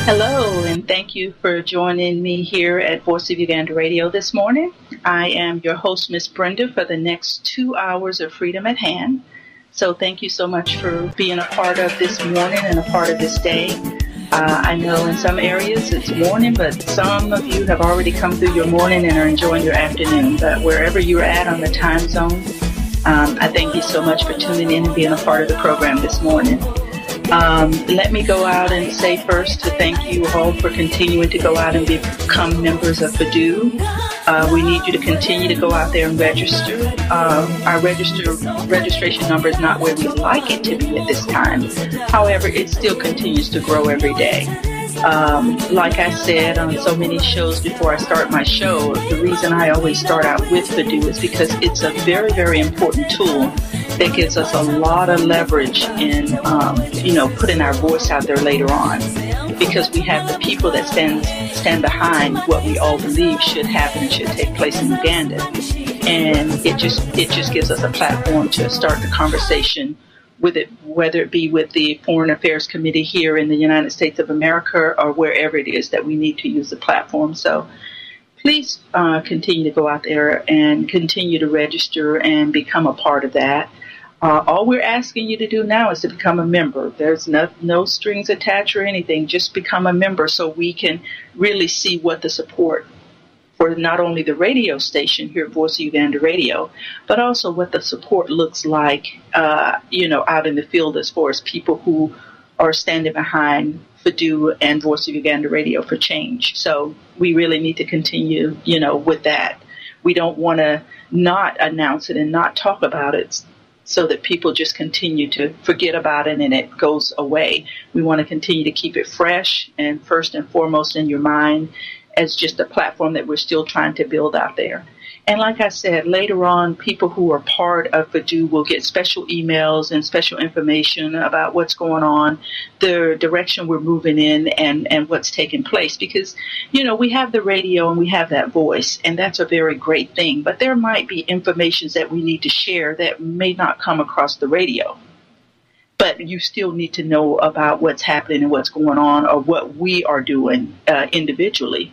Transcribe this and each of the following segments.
Hello, and thank you for joining me here at Voice of Uganda Radio this morning. I am your host, Miss Brenda, for the next 2 hours of Freedom at Hand. So thank you so much for being a part of this morning and a part of this day. I know in some areas it's morning, but some of you have already come through your morning and are enjoying your afternoon. But wherever you're at on the time zone, I thank you so much for tuning in and being a part of the program this morning. Let me go out and say first to thank you all for continuing to go out and become members of FADU. We need you to continue to go out there and register. Our registration number is not where we'd like it to be at this time. However, it still continues to grow every day. Like I said on so many shows before I start my show, the reason I always start out with FADU is because it's a very, very important tool that gives us a lot of leverage in, putting our voice out there later on, because we have the people that stand behind what we all believe should happen and should take place in Uganda, and it just gives us a platform to start the conversation with it, whether it be with the Foreign Affairs Committee here in the United States of America or wherever it is that we need to use the platform. So please continue to go out there and continue to register and become a part of that. All we're asking you to do now is to become a member. There's no strings attached or anything. Just become a member so we can really see what the support for not only the radio station here at Voice of Uganda Radio, but also what the support looks like, out in the field as far as people who are standing behind FADU and Voice of Uganda Radio for change. So we really need to continue, with that. We don't want to not announce it and not talk about it so that people just continue to forget about it and it goes away. We want to continue to keep it fresh and first and foremost in your mind as just a platform that we're still trying to build out there. And like I said, later on, people who are part of FADU will get special emails and special information about what's going on, the direction we're moving in, and what's taking place. Because, we have the radio and we have that voice, and that's a very great thing. But there might be information that we need to share that may not come across the radio. But you still need to know about what's happening and what's going on or what we are doing individually.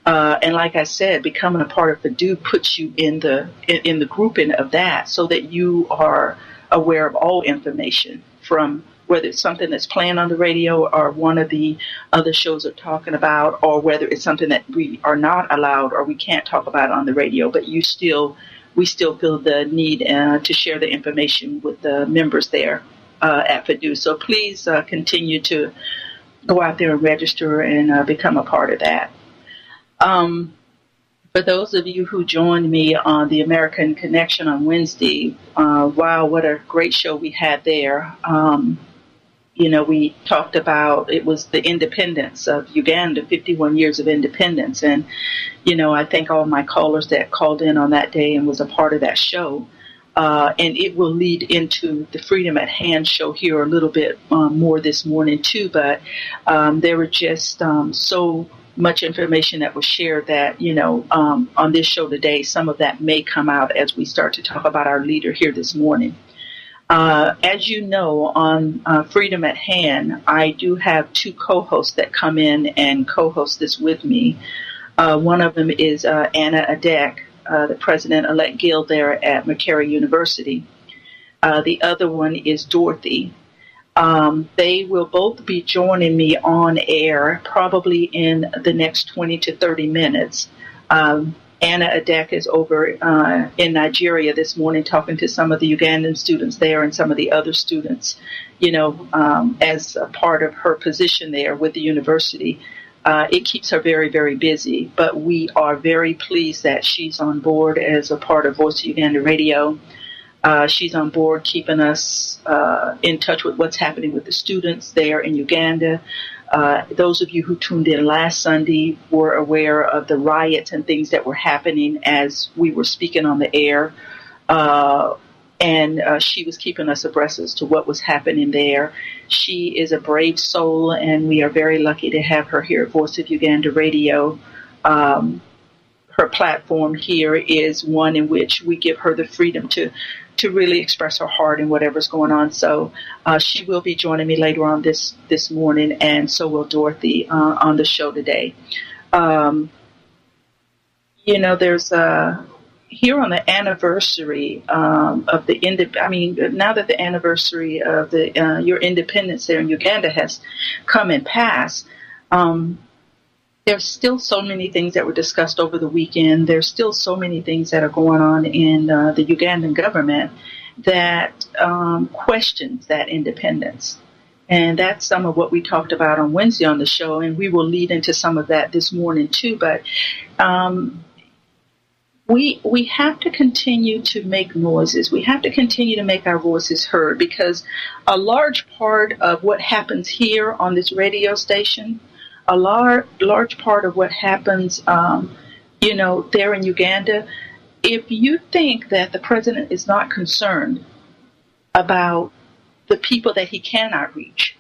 And like I said, becoming a part of FADU puts you in the grouping of that so that you are aware of all information, from whether it's something that's playing on the radio or one of the other shows are talking about, or whether it's something that we are not allowed or we can't talk about on the radio, but we still feel the need to share the information with the members there at FADU. So please continue to go out there and register and become a part of that. For those of you who joined me on the American Connection on Wednesday, wow, what a great show we had there. We talked about, it was the independence of Uganda, 51 years of independence. And, I thank all my callers that called in on that day and was a part of that show. And it will lead into the Freedom at Hand show here a little bit more this morning, too. But there were just so much information that was shared that, on this show today, some of that may come out as we start to talk about our leader here this morning. As you know, on Freedom at Hand, I do have two co-hosts that come in and co-host this with me. One of them is Anna Adek, the President-elect Guild there at Macquarie University. The other one is Dorothy. They will both be joining me on air probably in the next 20 to 30 minutes. Anna Adek is over in Nigeria this morning talking to some of the Ugandan students there and some of the other students, as a part of her position there with the university. It keeps her very, very busy, but we are very pleased that she's on board as a part of Voice of Uganda Radio. She's on board keeping us in touch with what's happening with the students there in Uganda. Those of you who tuned in last Sunday were aware of the riots and things that were happening as we were speaking on the air. And she was keeping us abreast as to what was happening there. She is a brave soul, and we are very lucky to have her here at Voice of Uganda Radio. Her platform here is one in which we give her the freedom to to really express her heart in whatever's going on. So she will be joining me later on this morning, and so will Dorothy on the show today. There's here on the anniversary of now that the anniversary of your independence there in Uganda has come and passed. There's still so many things that were discussed over the weekend. There's still so many things that are going on in the Ugandan government that questions that independence. And that's some of what we talked about on Wednesday on the show, and we will lead into some of that this morning too. But we have to continue to make noises. We have to continue to make our voices heard, because a large part of what happens here on this radio station, a large part of what happens, there in Uganda, if you think that the president is not concerned about the people that he cannot reach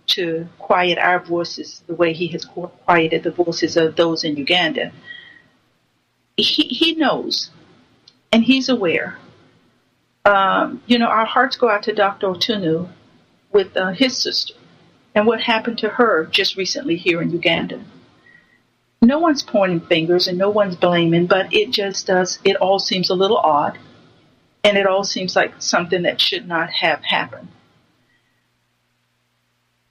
to quiet our voices the way he has quieted the voices of those in Uganda, he knows, and he's aware. Our hearts go out to Dr. Otunu with his sister and what happened to her just recently here in Uganda. No one's pointing fingers and no one's blaming, but it all seems a little odd, and it all seems like something that should not have happened.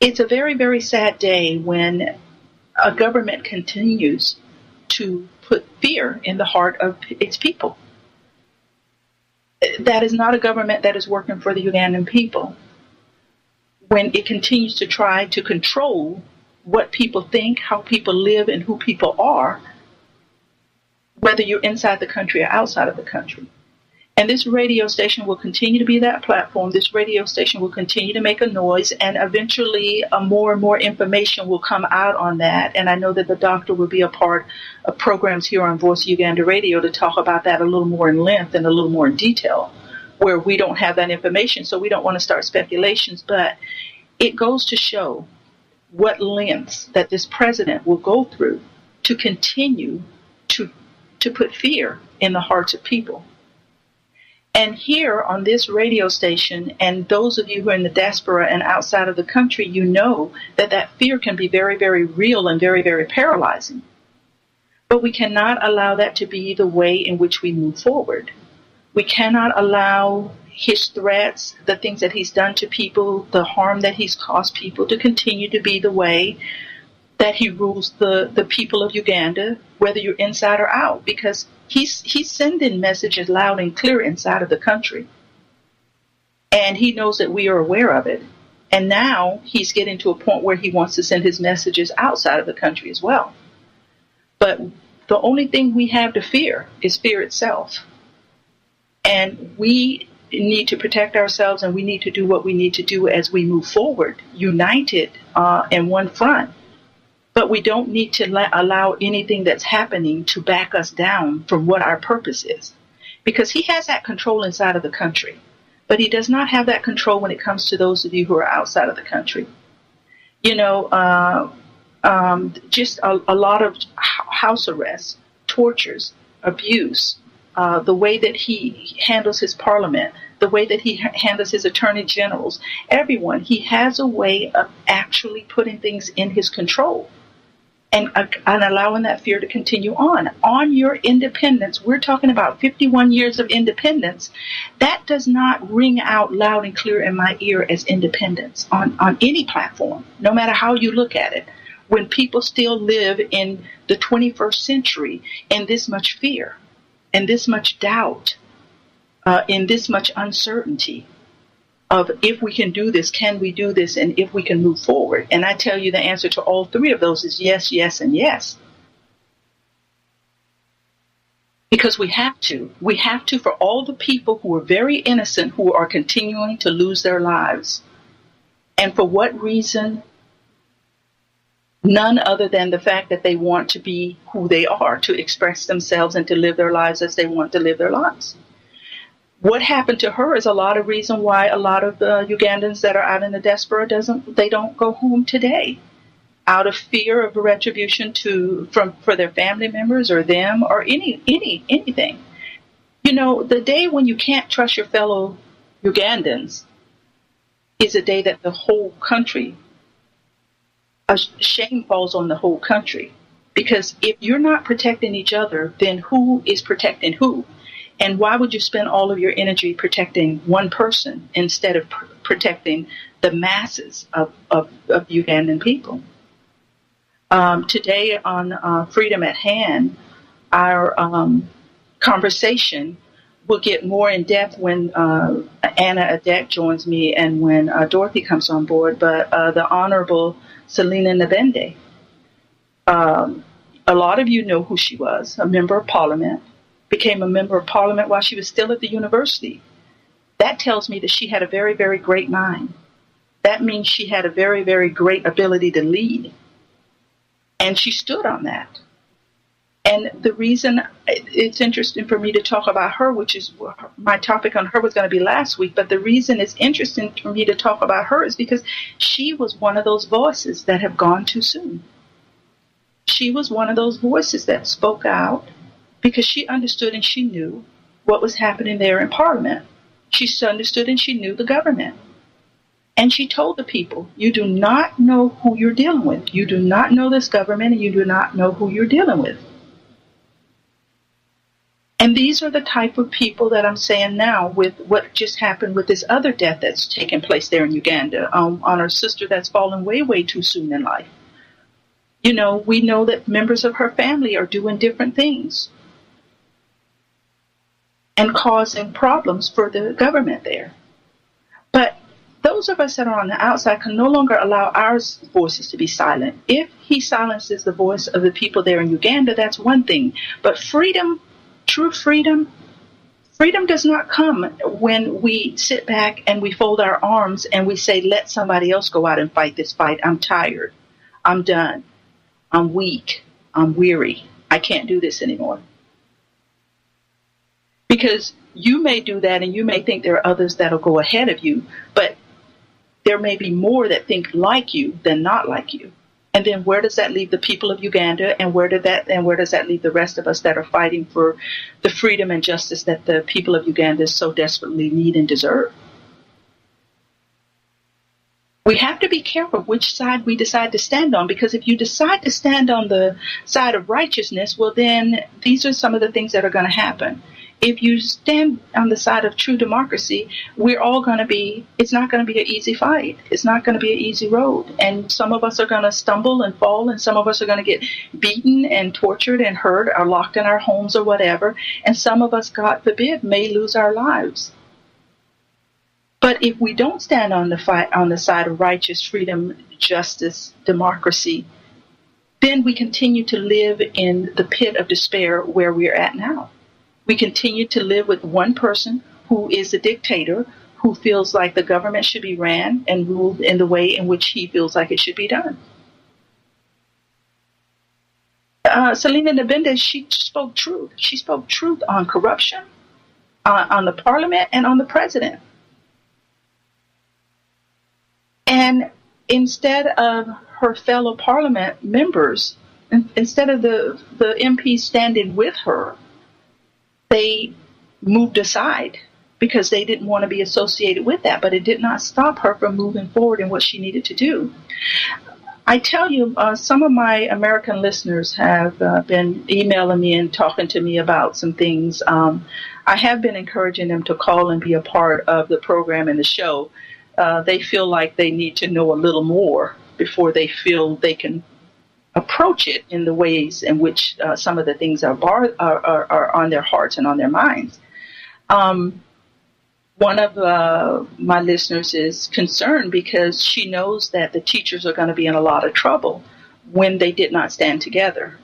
It's a very, very sad day when a government continues to put fear in the heart of its people. That is not a government that is working for the Ugandan people. When it continues to try to control what people think, how people live, and who people are, whether you're inside the country or outside of the country. And this radio station will continue to be that platform. This radio station will continue to make a noise, and eventually more and more information will come out on that. And I know that the doctor will be a part of programs here on Voice of Uganda Radio to talk about that a little more in length and a little more in detail, where we don't have that information, so we don't want to start speculations. But it goes to show what lengths that this president will go through to continue to put fear in the hearts of people. And here on this radio station, and those of you who are in the diaspora and outside of the country, you know that fear can be very, very real and very, very paralyzing. But we cannot allow that to be the way in which we move forward. We cannot allow his threats, the things that he's done to people, the harm that he's caused people, to continue to be the way that he rules the people of Uganda, whether you're inside or out, because he's sending messages loud and clear inside of the country. And he knows that we are aware of it. And now he's getting to a point where he wants to send his messages outside of the country as well. But the only thing we have to fear is fear itself. And we need to protect ourselves, and we need to do what we need to do as we move forward, united in one front. But we don't need to allow anything that's happening to back us down from what our purpose is. Because he has that control inside of the country. But he does not have that control when it comes to those of you who are outside of the country. Just a lot of house arrests, tortures, abuse, the way that he handles his parliament, the way that he handles his attorney generals, everyone. He has a way of actually putting things in his control and allowing that fear to continue on. On your independence, we're talking about 51 years of independence. That does not ring out loud and clear in my ear as independence on any platform, no matter how you look at it. When people still live in the 21st century in this much fear, in this much doubt, in this much uncertainty of if we can do this, can we do this, and if we can move forward. And I tell you the answer to all three of those is yes, yes, and yes. Because we have to. We have to for all the people who are very innocent, who are continuing to lose their lives. And for what reason? None other than the fact that they want to be who they are, to express themselves and to live their lives as they want to live their lives. What happened to her is a lot of reason why a lot of the Ugandans that are out in the diaspora don't go home today, out of fear of retribution for their family members or them or anything. The day when you can't trust your fellow Ugandans is a day that the whole country, a shame falls on the whole country. Because if you're not protecting each other, then who is protecting who? And why would you spend all of your energy protecting one person instead of protecting the masses of Ugandan people? Today on Freedom at Hand, our conversation will get more in depth when Anna Adek joins me and when Dorothy comes on board. But the Honorable Selina Nabende, a lot of you know who she was, a member of Parliament, became a member of Parliament while she was still at the university. That tells me that she had a very, very great mind. That means she had a very, very great ability to lead. And she stood on that. And the reason it's interesting for me to talk about her, which is my topic on her was going to be last week, but the reason it's interesting for me to talk about her is because she was one of those voices that have gone too soon. She was one of those voices that spoke out because she understood and she knew what was happening there in Parliament. She understood and she knew the government. And she told the people, you do not know who you're dealing with. You do not know this government and you do not know who you're dealing with. And these are the type of people that I'm saying now with what just happened with this other death that's taken place there in Uganda on our sister that's fallen way, way too soon in life. We know that members of her family are doing different things and causing problems for the government there. But those of us that are on the outside can no longer allow our voices to be silent. If he silences the voice of the people there in Uganda, that's one thing. But freedom, true freedom does not come when we sit back and we fold our arms and we say, let somebody else go out and fight this fight. I'm tired. I'm done. I'm weak. I'm weary. I can't do this anymore. Because you may do that and you may think there are others that'll go ahead of you, but there may be more that think like you than not like you. And then where does that leave the people of Uganda, and where does that leave the rest of us that are fighting for the freedom and justice that the people of Uganda so desperately need and deserve? We have to be careful which side we decide to stand on, because if you decide to stand on the side of righteousness, well, then these are some of the things that are going to happen. If you stand on the side of true democracy, it's not going to be an easy fight. It's not going to be an easy road. And some of us are going to stumble and fall, and some of us are going to get beaten and tortured and hurt or locked in our homes or whatever. And some of us, God forbid, may lose our lives. But if we don't stand on the side of righteous freedom, justice, democracy, then we continue to live in the pit of despair where we're at now. We continue to live with one person who is a dictator, who feels like the government should be ran and ruled in the way in which he feels like it should be done. Selina Nabende, she spoke truth. She spoke truth on corruption, on the parliament, and on the president. And instead of her fellow parliament members, instead of the MPs standing with her, they moved aside because they didn't want to be associated with that. But it did not stop her from moving forward in what she needed to do. I tell you, some of my American listeners have been emailing me and talking to me about some things. I have been encouraging them to call and be a part of the program and the show. They feel like they need to know a little more before they feel they can approach it in the ways in which some of the things are on their hearts and on their minds. One of my listeners is concerned because she knows that the teachers are going to be in a lot of trouble when they did not stand together.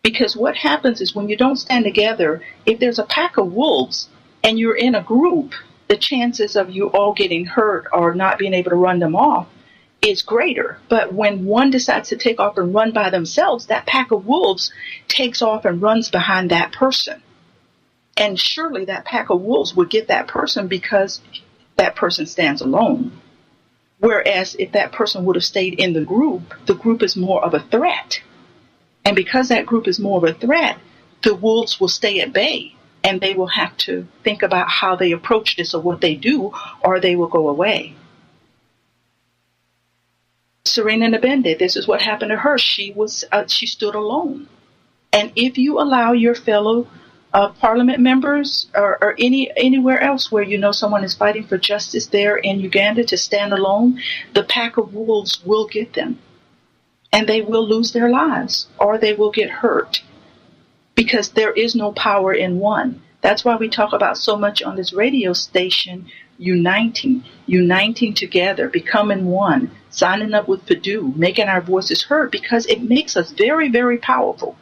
Because what happens is when you don't stand together, if there's a pack of wolves and you're in a group, the chances of you all getting hurt or not being able to run them off is greater. But when one decides to take off and run by themselves, that pack of wolves takes off and runs behind that person. And surely that pack of wolves would get that person because that person stands alone. Whereas if that person would have stayed in the group is more of a threat. And because that group is more of a threat, the wolves will stay at bay. and they will have to think about how they approach this or what they do, or they will go away. Serena Nabende, this is what happened to her. She stood alone. And if you allow your fellow parliament members or anywhere else where you know someone is fighting for justice there in Uganda to stand alone, the pack of wolves will get them. And they will lose their lives, or they will get hurt, because there is no power in one. That's why we talk about so much on this radio station, uniting together, becoming one, signing up with Purdue, making our voices heard, because it makes us very, very powerful.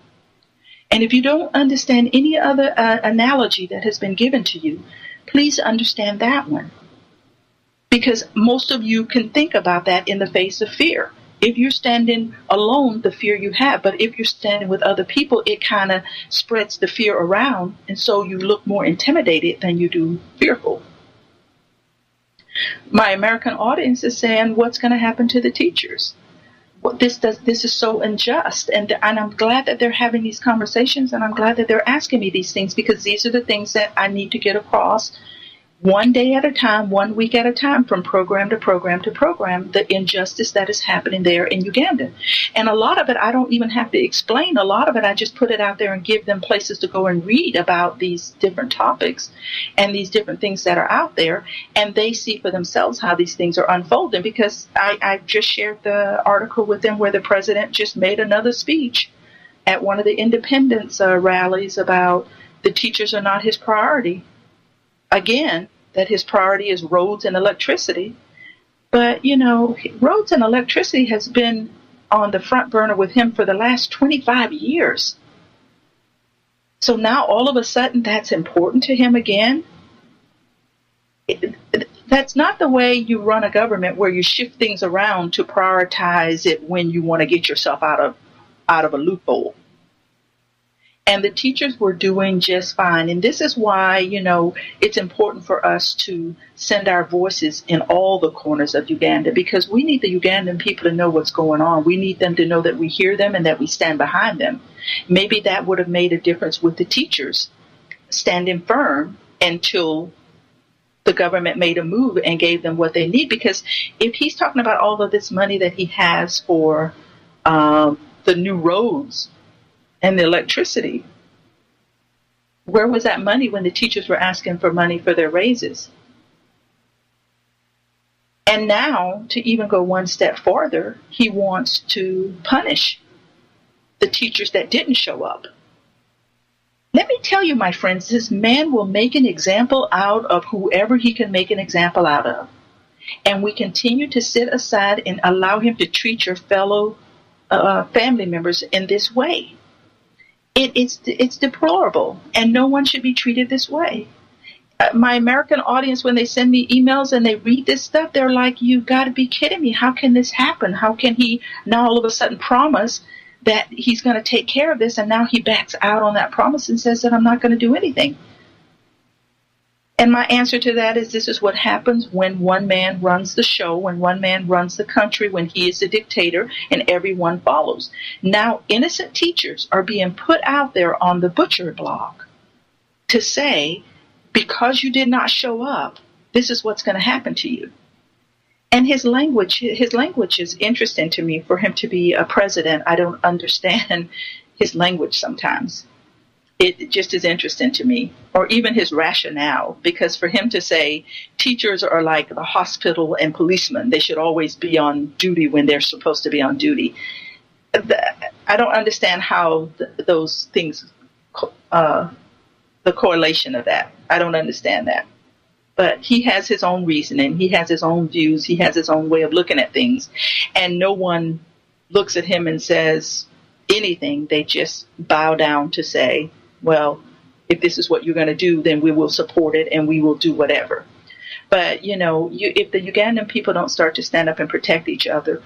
And if you don't understand any other analogy that has been given to you, please understand that one. Because most of you can think about that in the face of fear. If you're standing alone, the fear you have. But if you're standing with other people, it kind of spreads the fear around. And so you look more intimidated than you do fearful. My American audience is saying, what's going to happen to the teachers? This is so unjust. And I'm glad that they're having these conversations, and I'm glad that they're asking me these things, because these are the things that I need to get across one day at a time, 1 week at a time, from program to program to program, the injustice that is happening there in Uganda. And a lot of it, I don't even have to explain. A lot of it, I just put it out there and give them places to go and read about these different topics and these different things that are out there. And they see for themselves how these things are unfolding, because I just shared the article with them where the president just made another speech at one of the independence rallies about the teachers are not his priority. Again, that his priority is roads and electricity. But, roads and electricity has been on the front burner with him for the last 25 years. So now all of a sudden that's important to him again. That's not the way you run a government, where you shift things around to prioritize it when you want to get yourself out of a loophole. And the teachers were doing just fine. And this is why, it's important for us to send our voices in all the corners of Uganda, because we need the Ugandan people to know what's going on. We need them to know that we hear them and that we stand behind them. Maybe that would have made a difference with the teachers standing firm until the government made a move and gave them what they need. Because if he's talking about all of this money that he has for the new roads and the electricity, where was that money when the teachers were asking for money for their raises? And now, to even go one step farther, he wants to punish the teachers that didn't show up. Let me tell you, my friends, this man will make an example out of whoever he can make an example out of. And we continue to sit aside and allow him to treat your fellow family members in this way. It's deplorable, and no one should be treated this way. My American audience, when they send me emails and they read this stuff, they're like, "You got to be kidding me. How can this happen? How can he now all of a sudden promise that he's going to take care of this, and now he backs out on that promise and says that I'm not going to do anything?" And my answer to that is, this is what happens when one man runs the show, when one man runs the country, when he is the dictator and everyone follows. Now, innocent teachers are being put out there on the butcher block to say, because you did not show up, this is what's going to happen to you. And his language is interesting to me. For him to be a president, I don't understand his language sometimes. It just is interesting to me, or even his rationale, because for him to say teachers are like the hospital and policemen, they should always be on duty when they're supposed to be on duty. I don't understand how those things, the correlation of that. I don't understand that. But he has his own reasoning. He has his own views. He has his own way of looking at things. And no one looks at him and says anything. They just bow down to say, well, if this is what you're going to do, then we will support it and we will do whatever. But, if the Ugandan people don't start to stand up and protect each other,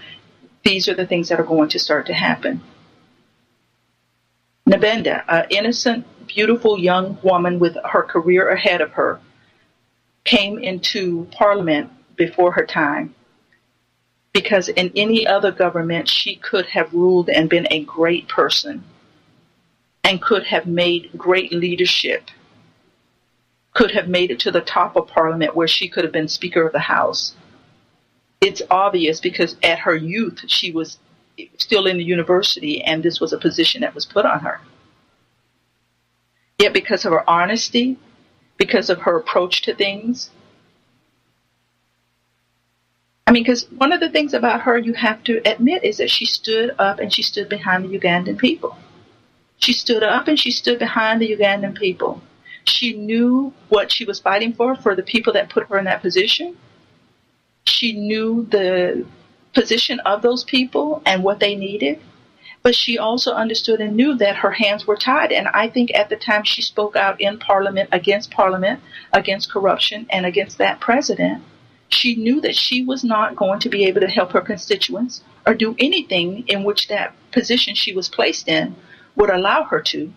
these are the things that are going to start to happen. Nabenda, an innocent, beautiful young woman with her career ahead of her, came into parliament before her time, because in any other government she could have ruled and been a great person and could have made great leadership could have made it to the top of Parliament where she could have been Speaker of the House. It's obvious because at her youth, she was still in the university and this was a position that was put on her. Yet because of her honesty, because of her approach to things, because one of the things about her you have to admit is that she stood up and she stood behind the Ugandan people. She stood up and she stood behind the Ugandan people. She knew what she was fighting for the people that put her in that position. She knew the position of those people and what they needed. But she also understood and knew that her hands were tied. And I think at the time she spoke out in Parliament, against corruption, and against that president, she knew that she was not going to be able to help her constituents or do anything in which that position she was placed in would allow her to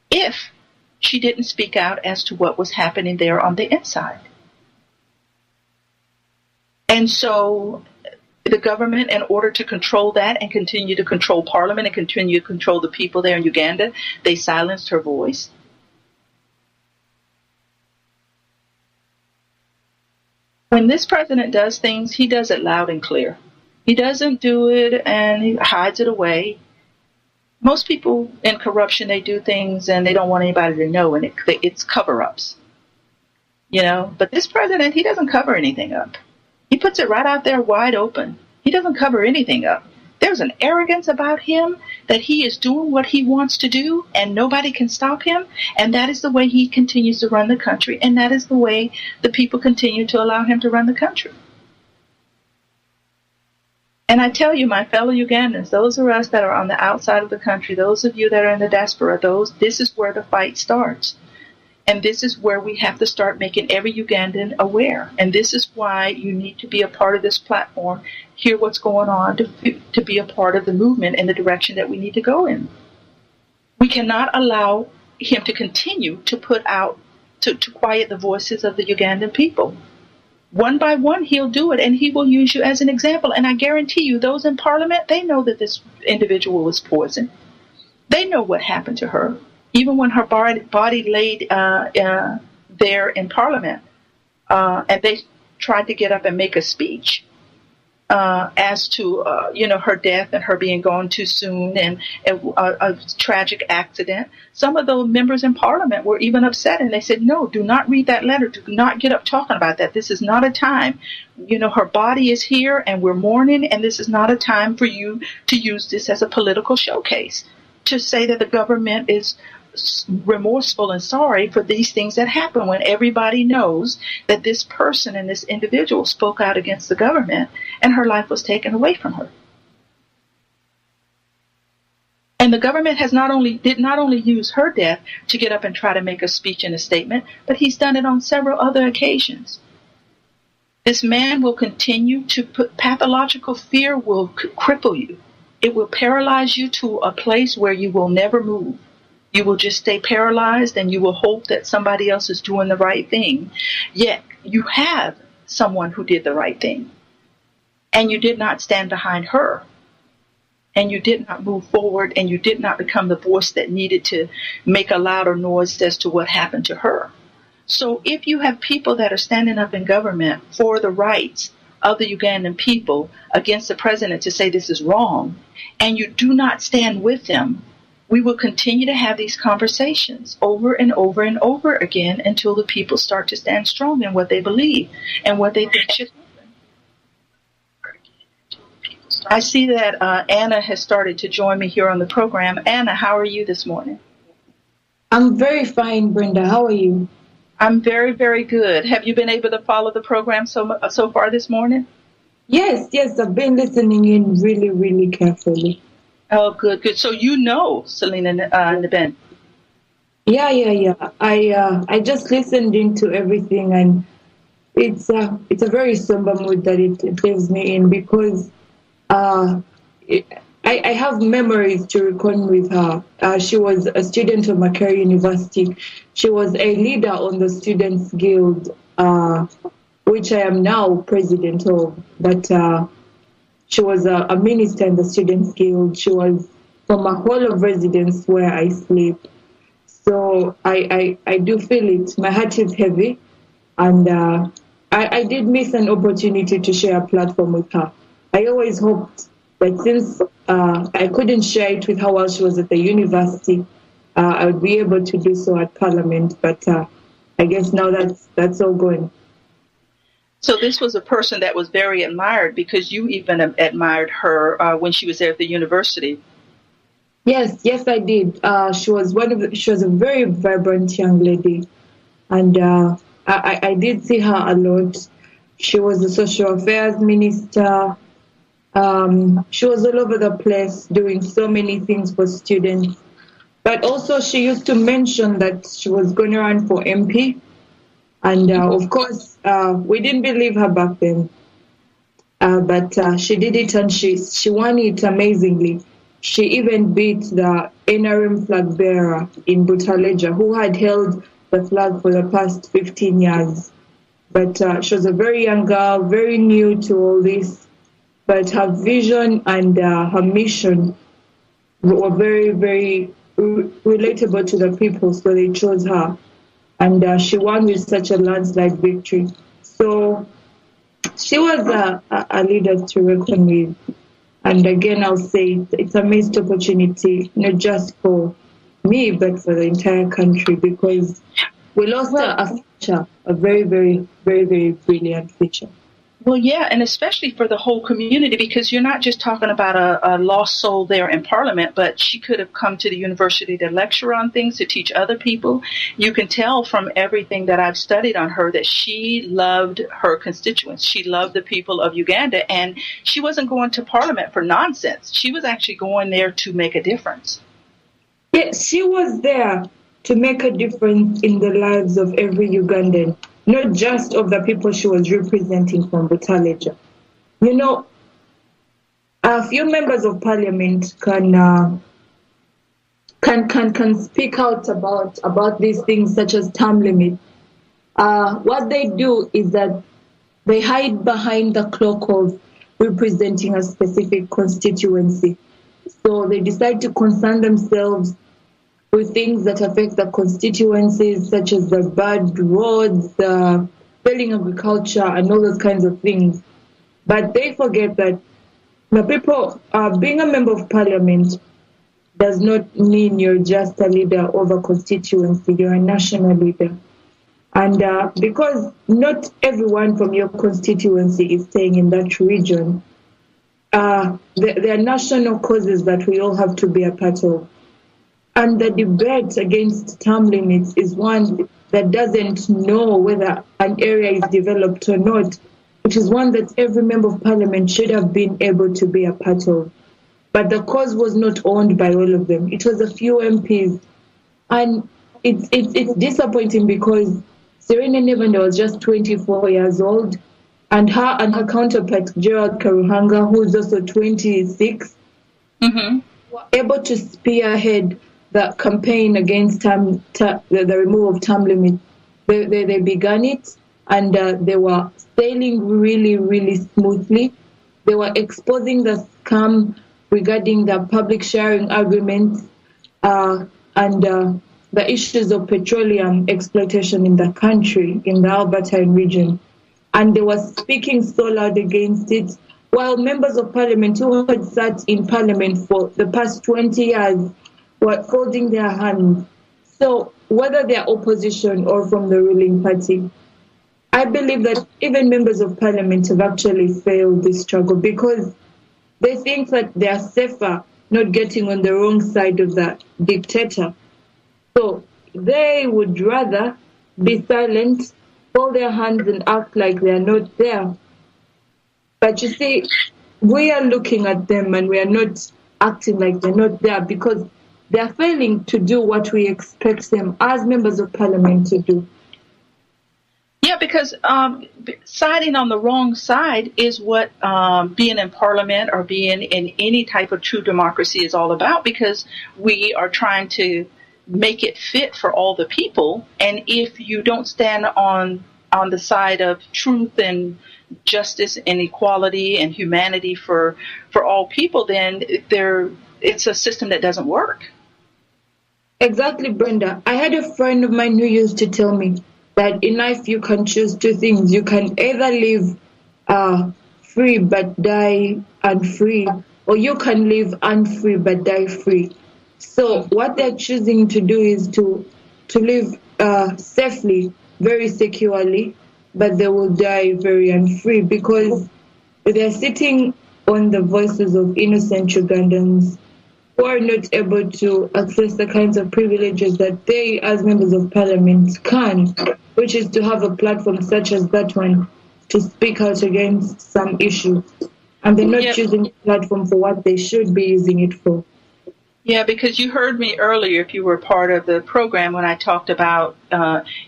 if she didn't speak out as to what was happening there on the inside. And so the government, in order to control that and continue to control Parliament and continue to control the people there in Uganda, they silenced her voice. When this president does things, he does it loud and clear. He doesn't do it and he hides it away. Most people in corruption, they do things and they don't want anybody to know, and it's cover-ups. But this president, he doesn't cover anything up. He puts it right out there wide open. He doesn't cover anything up. There's an arrogance about him that he is doing what he wants to do and nobody can stop him. And that is the way he continues to run the country. And that is the way the people continue to allow him to run the country. And I tell you, my fellow Ugandans, those of us that are on the outside of the country, those of you that are in the diaspora, this is where the fight starts. And this is where we have to start making every Ugandan aware. And this is why you need to be a part of this platform, hear what's going on, to be a part of the movement in the direction that we need to go in. We cannot allow him to continue to put out, to quiet the voices of the Ugandan people. One by one, he'll do it, and he will use you as an example. And I guarantee you, those in Parliament, they know that this individual was poisoned. They know what happened to her. Even when her body laid there in Parliament, and they tried to get up and make a speech as to, her death and her being gone too soon and a tragic accident. Some of the members in Parliament were even upset, and they said, no, do not read that letter. Do not get up talking about that. This is not a time. Her body is here, and we're mourning, and this is not a time for you to use this as a political showcase, to say that the government is remorseful and sorry for these things that happen when everybody knows that this person and this individual spoke out against the government and her life was taken away from her. And the government did not only use her death to get up and try to make a speech and a statement, but he's done it on several other occasions. This man will continue to pathological fear will cripple you. It will paralyze you to a place where you will never move. You will just stay paralyzed and you will hope that somebody else is doing the right thing. Yet you have someone who did the right thing. And you did not stand behind her. And you did not move forward, and you did not become the voice that needed to make a louder noise as to what happened to her. So if you have people that are standing up in government for the rights of the Ugandan people against the president to say this is wrong, and you do not stand with them, we will continue to have these conversations over and over and over again until the people start to stand strong in what they believe and what they think should happen. I see that Anna has started to join me here on the program. Anna, how are you this morning? I'm very fine, Brenda. How are you? I'm very, very good. Have you been able to follow the program so far this morning? Yes. I've been listening in really, really carefully. Oh, good. So Selena Neben. Yeah. I just listened into everything, and it's a very somber mood that it leaves me in, because I have memories to reckon with her. She was a student of Makerere University. She was a leader on the Students' Guild, which I am now president of. But she was a minister in the Students' Guild. She was from a hall of residence where I sleep. So I do feel it. My heart is heavy, and I did miss an opportunity to share a platform with her. I always hoped that since I couldn't share it with her while she was at the university, I would be able to do so at Parliament. But I guess now that's all gone. So this was a person that was very admired because you even admired her when she was there at the university. Yes, I did. She was a very vibrant young lady, and I did see her a lot. She was the social affairs minister. She was all over the place doing so many things for students. But also, she used to mention that she was going to run for MP, and of course, we didn't believe her back then. But she did it, and she won it amazingly. She even beat the NRM flag bearer in Butaleja, who had held the flag for the past 15 years. But she was a very young girl, very new to all this. But her vision and her mission were very, very relatable to the people, so they chose her. And she won with such a landslide victory. So she was a leader to reckon with. And again, I'll say it's a missed opportunity, not just for me, but for the entire country, because we lost a future, a very, very, very, very brilliant future. Well, yeah, and especially for the whole community, because you're not just talking about a lost soul there in Parliament, but she could have come to the university to lecture on things, to teach other people. You can tell from everything that I've studied on her that she loved her constituents. She loved the people of Uganda, and she wasn't going to Parliament for nonsense. She was actually going there to make a difference. Yes, she was there to make a difference in the lives of every Ugandan, not just of the people she was representing from Butaleja. You know, a few members of parliament can speak out about these things such as term limit. What they do is that they hide behind the cloak of representing a specific constituency. So they decide to concern themselves with things that affect the constituencies, such as the bad roads, the failing agriculture, and all those kinds of things. But they forget that the people, being a member of parliament does not mean you're just a leader of a constituency, you're a national leader. And because not everyone from your constituency is staying in that region, there are national causes that we all have to be a part of. And the debate against term limits is one that doesn't know whether an area is developed or not. It is one that every member of parliament should have been able to be a part of. But the cause was not owned by all of them. It was a few MPs. And it's disappointing because Serena Nevanda was just 24 years old, and her counterpart, Gerald Karuhanga, who's also 26, were able to spearhead the campaign against the removal of term limits. They began it, and they were sailing really, really smoothly. They were exposing the scam regarding the public sharing agreements and the issues of petroleum exploitation in the country, in the Albertine region. And they were speaking so loud against it, while members of parliament who had sat in parliament for the past 20 years were folding their hands. So whether they're opposition or from the ruling party, I believe that even members of parliament have actually failed this struggle because they think that they are safer not getting on the wrong side of the dictator. So they would rather be silent, fold their hands and act like they are not there. But you see, we are looking at them and we are not acting like they're not there because they are failing to do what we expect them as members of parliament to do. Yeah, because siding on the wrong side is what being in parliament or being in any type of true democracy is all about, because we are trying to make it fit for all the people. And if you don't stand on the side of truth and justice and equality and humanity for all people, then it's a system that doesn't work. Exactly, Brenda. I had a friend of mine who used to tell me that in life you can choose two things. You can either live free but die unfree, or you can live unfree but die free. So Mm. what they're choosing to do is to live safely, very securely, but they will die very unfree because they're sitting on the voices of innocent Ugandans who are not able to access the kinds of privileges that they, as members of parliament, can, which is to have a platform such as that one to speak out against some issue. And they're not Yep. using the platform for what they should be using it for. Yeah, because you heard me earlier, if you were part of the program, when I talked about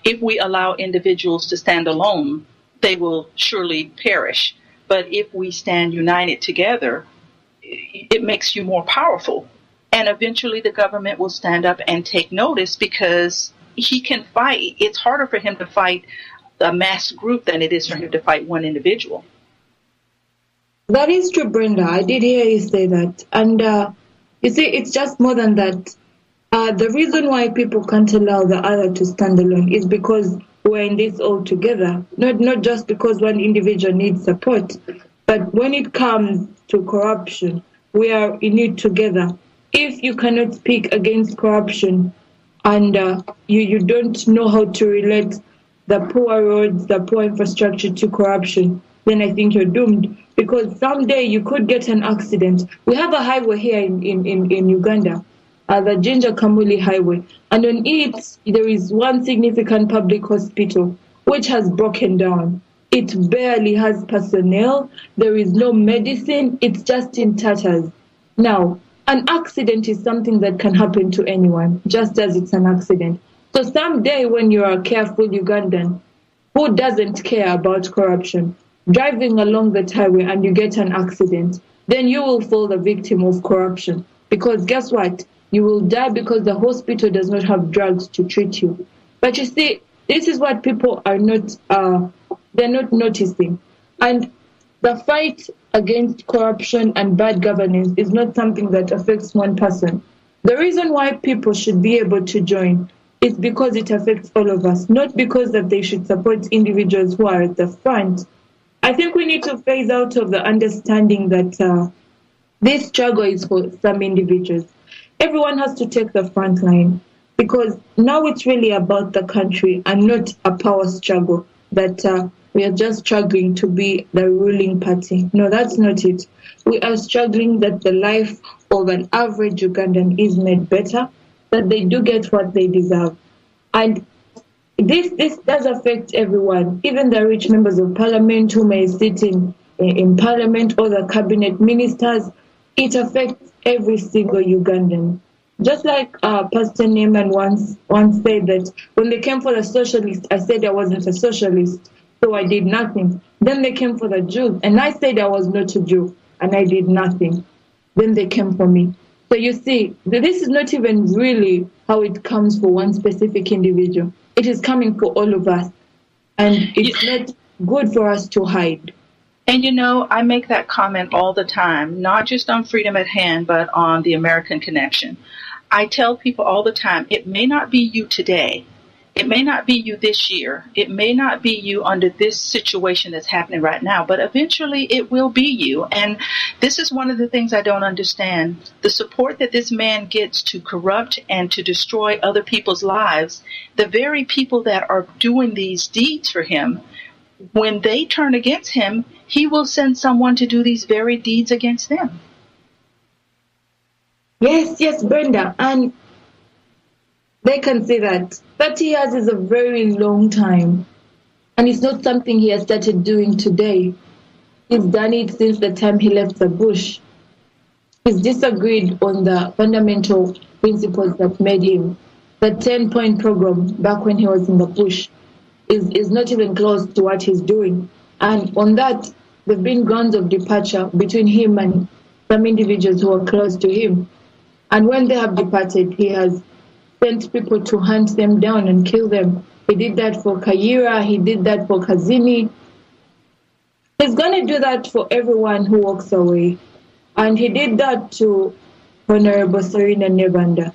if we allow individuals to stand alone, they will surely perish. But if we stand united together, it makes you more powerful. And eventually the government will stand up and take notice because he can fight. It's harder for him to fight a mass group than it is for him to fight one individual. That is true, Brenda. I did hear you say that. And you see, it's just more than that. The reason why people can't allow the other to stand alone is because we're in this all together. Not just because one individual needs support, but when it comes to corruption, we are in it together. If you cannot speak against corruption and you don't know how to relate the poor roads, the poor infrastructure to corruption, then I think you're doomed. Because someday you could get an accident. We have a highway here in Uganda, the Ginger Kamuli Highway, and on it there is one significant public hospital which has broken down. It barely has personnel, there is no medicine, it's just in tatters. Now, an accident is something that can happen to anyone, just as it's an accident. So someday when you're a careful Ugandan who doesn't care about corruption, driving along that highway and you get an accident, then you will fall the victim of corruption. Because guess what? You will die because the hospital does not have drugs to treat you. But you see, this is what people are not, they're not noticing. And the fight against corruption and bad governance is not something that affects one person. The reason why people should be able to join is because it affects all of us, not because that they should support individuals who are at the front. I think we need to phase out of the understanding that this struggle is for some individuals. Everyone has to take the front line because now it's really about the country and not a power struggle that we are just struggling to be the ruling party. No, that's not it. We are struggling that the life of an average Ugandan is made better, that they do get what they deserve. And this does affect everyone, even the rich members of parliament who may sit in parliament or the cabinet ministers. It affects every single Ugandan. Just like Pastor Neyman once said that when they came for the socialists, I said I wasn't a socialist, so I did nothing. Then they came for the Jews, and I said I was not a Jew, and I did nothing. Then they came for me. So you see, this is not even really how it comes for one specific individual. It is coming for all of us, and it's not good for us to hide. And you know, I make that comment all the time, not just on Freedom at Hand, but on the American Connection. I tell people all the time, it may not be you today. It may not be you this year. It may not be you under this situation that's happening right now, but eventually it will be you. And this is one of the things I don't understand. The support that this man gets to corrupt and to destroy other people's lives, the very people that are doing these deeds for him, when they turn against him, he will send someone to do these very deeds against them. Yes, Brenda. And they can say that 30 years is a very long time. And it's not something he has started doing today. He's done it since the time he left the bush. He's disagreed on the fundamental principles that made him. The 10-point program back when he was in the bush is not even close to what he's doing. And on that, there have been grounds of departure between him and some individuals who are close to him. And when they have departed, he has sent people to hunt them down and kill them. He did that for Kayira, he did that for Kazini. He's going to do that for everyone who walks away. And he did that to Honorable Serena Nevanda.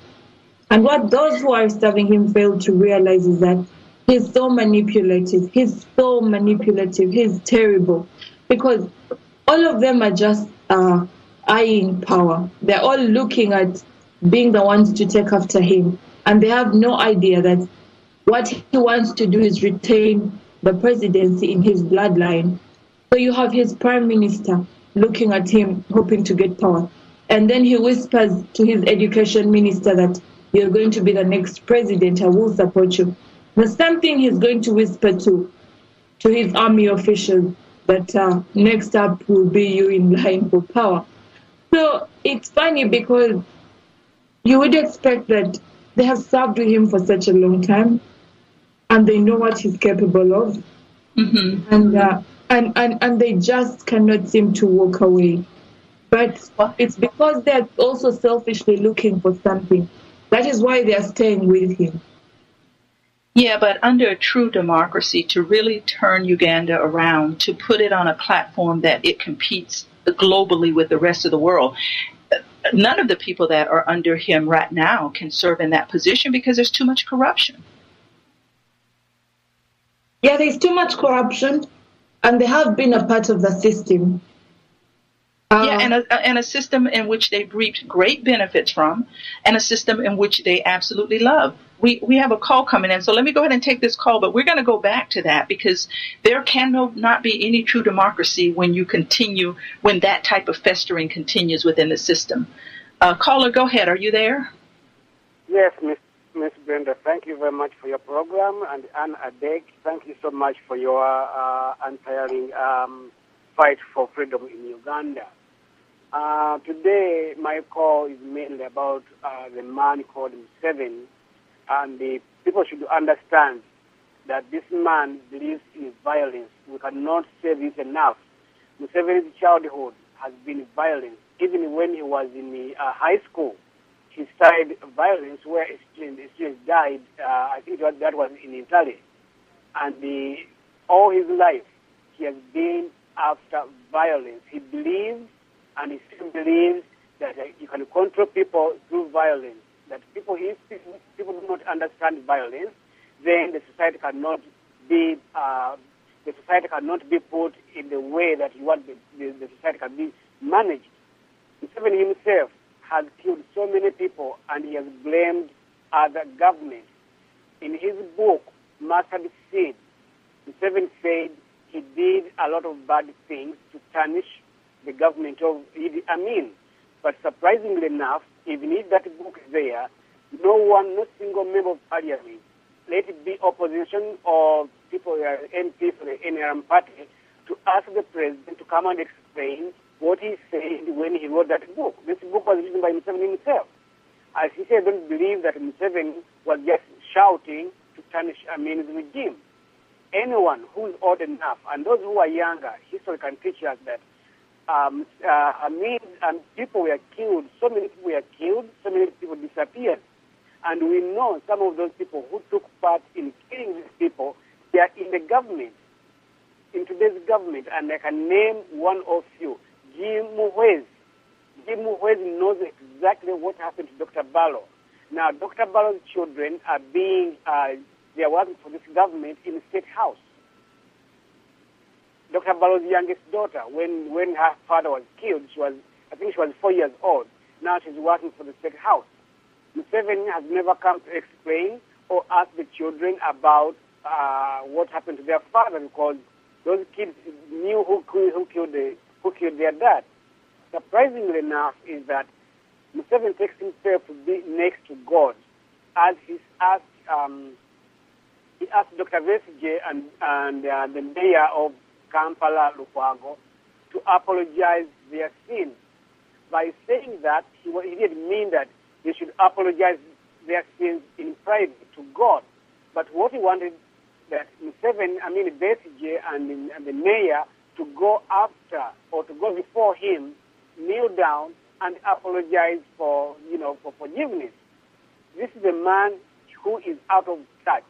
And what those who are serving him fail to realize is that he's so manipulative. He's so manipulative. He's terrible. Because all of them are just eyeing power. They're all looking at being the ones to take after him. And they have no idea that what he wants to do is retain the presidency in his bloodline. So you have his prime minister looking at him, hoping to get power. And then he whispers to his education minister that you're going to be the next president, I will support you. The same thing he's going to whisper to his army officials that next up will be you in line for power. So it's funny because you would expect that they have served with him for such a long time and they know what he's capable of. And they just cannot seem to walk away. But it's because they're also selfishly looking for something. That is why they are staying with him. Yeah, but under a true democracy, to really turn Uganda around, to put it on a platform that it competes globally with the rest of the world, none of the people that are under him right now can serve in that position because there's too much corruption. Yeah, there's too much corruption, and they have been a part of the system. And a system in which they reaped great benefits from, and a system in which they absolutely love. We have a call coming in, so let me go ahead and take this call, but we're going to go back to that because there cannot be any true democracy when that type of festering continues within the system. Caller, go ahead. Are you there? Yes, Miss Brenda, thank you very much for your program, and Anne Adek, thank you so much for your untiring fight for freedom in Uganda. Today, my call is mainly about the man called Museveni, and the people should understand that this man believes in violence. We cannot say this enough. Museveni's childhood has been violence. Even when he was in the high school, he started violence where a student died. I think that was in Italy. And all his life, he has been after violence. He believes, and he still believes, that you can control people through violence. That if people do not understand violence, then the society cannot be put in the way that you want the society can be managed. Museveni himself has killed so many people, and he has blamed other governments. In his book, Mustard Seed, Museveni said he did a lot of bad things to tarnish the government of Idi Amin. But surprisingly enough, even if that book is there, no single member of parliament, let it be opposition or people who are MP for the NRM party, to ask the president to come and explain what he said when he wrote that book. This book was written by Museveni himself. As he said, I don't believe that Museveni was just shouting to tarnish Amin's regime. Anyone who is old enough, and those who are younger, history can teach us that Amin and people were killed, so many people were killed, so many people disappeared. And we know some of those people who took part in killing these people, they are in the government, in today's government, and I can name one of you. Jim Muhwezi. Jim Muhwezi knows exactly what happened to Dr. Barrow. Now, Dr. Barrow's children are they are working for this government in the State House. Dr. Barrow's youngest daughter, when her father was killed, I think she was 4 years old. Now she's working for the State House. Museveni has never come to explain or ask the children about what happened to their father, because those kids knew who killed their dad. Surprisingly enough is that Museveni takes himself to be next to God, as he asked Dr. Besigye and the mayor of Kampala, Lukwago, to apologize their sins. By saying that, he didn't mean that they should apologize their sins in private to God. But what he wanted that Besigye and the mayor to go after or to go before him, kneel down and apologize for forgiveness. This is a man who is out of touch.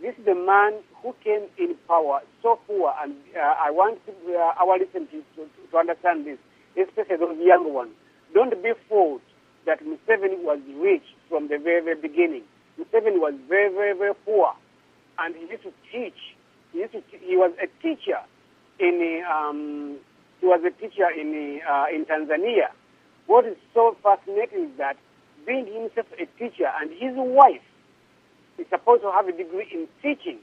This is the man who came in power so poor, and I want our listeners to understand this, especially those young ones. Don't be fooled that Museveni was rich from the very, very beginning. Museveni was very, very, very poor, and he used to teach. He was a teacher in Tanzania. What is so fascinating is that being himself a teacher and his wife is supposed to have a degree in teaching,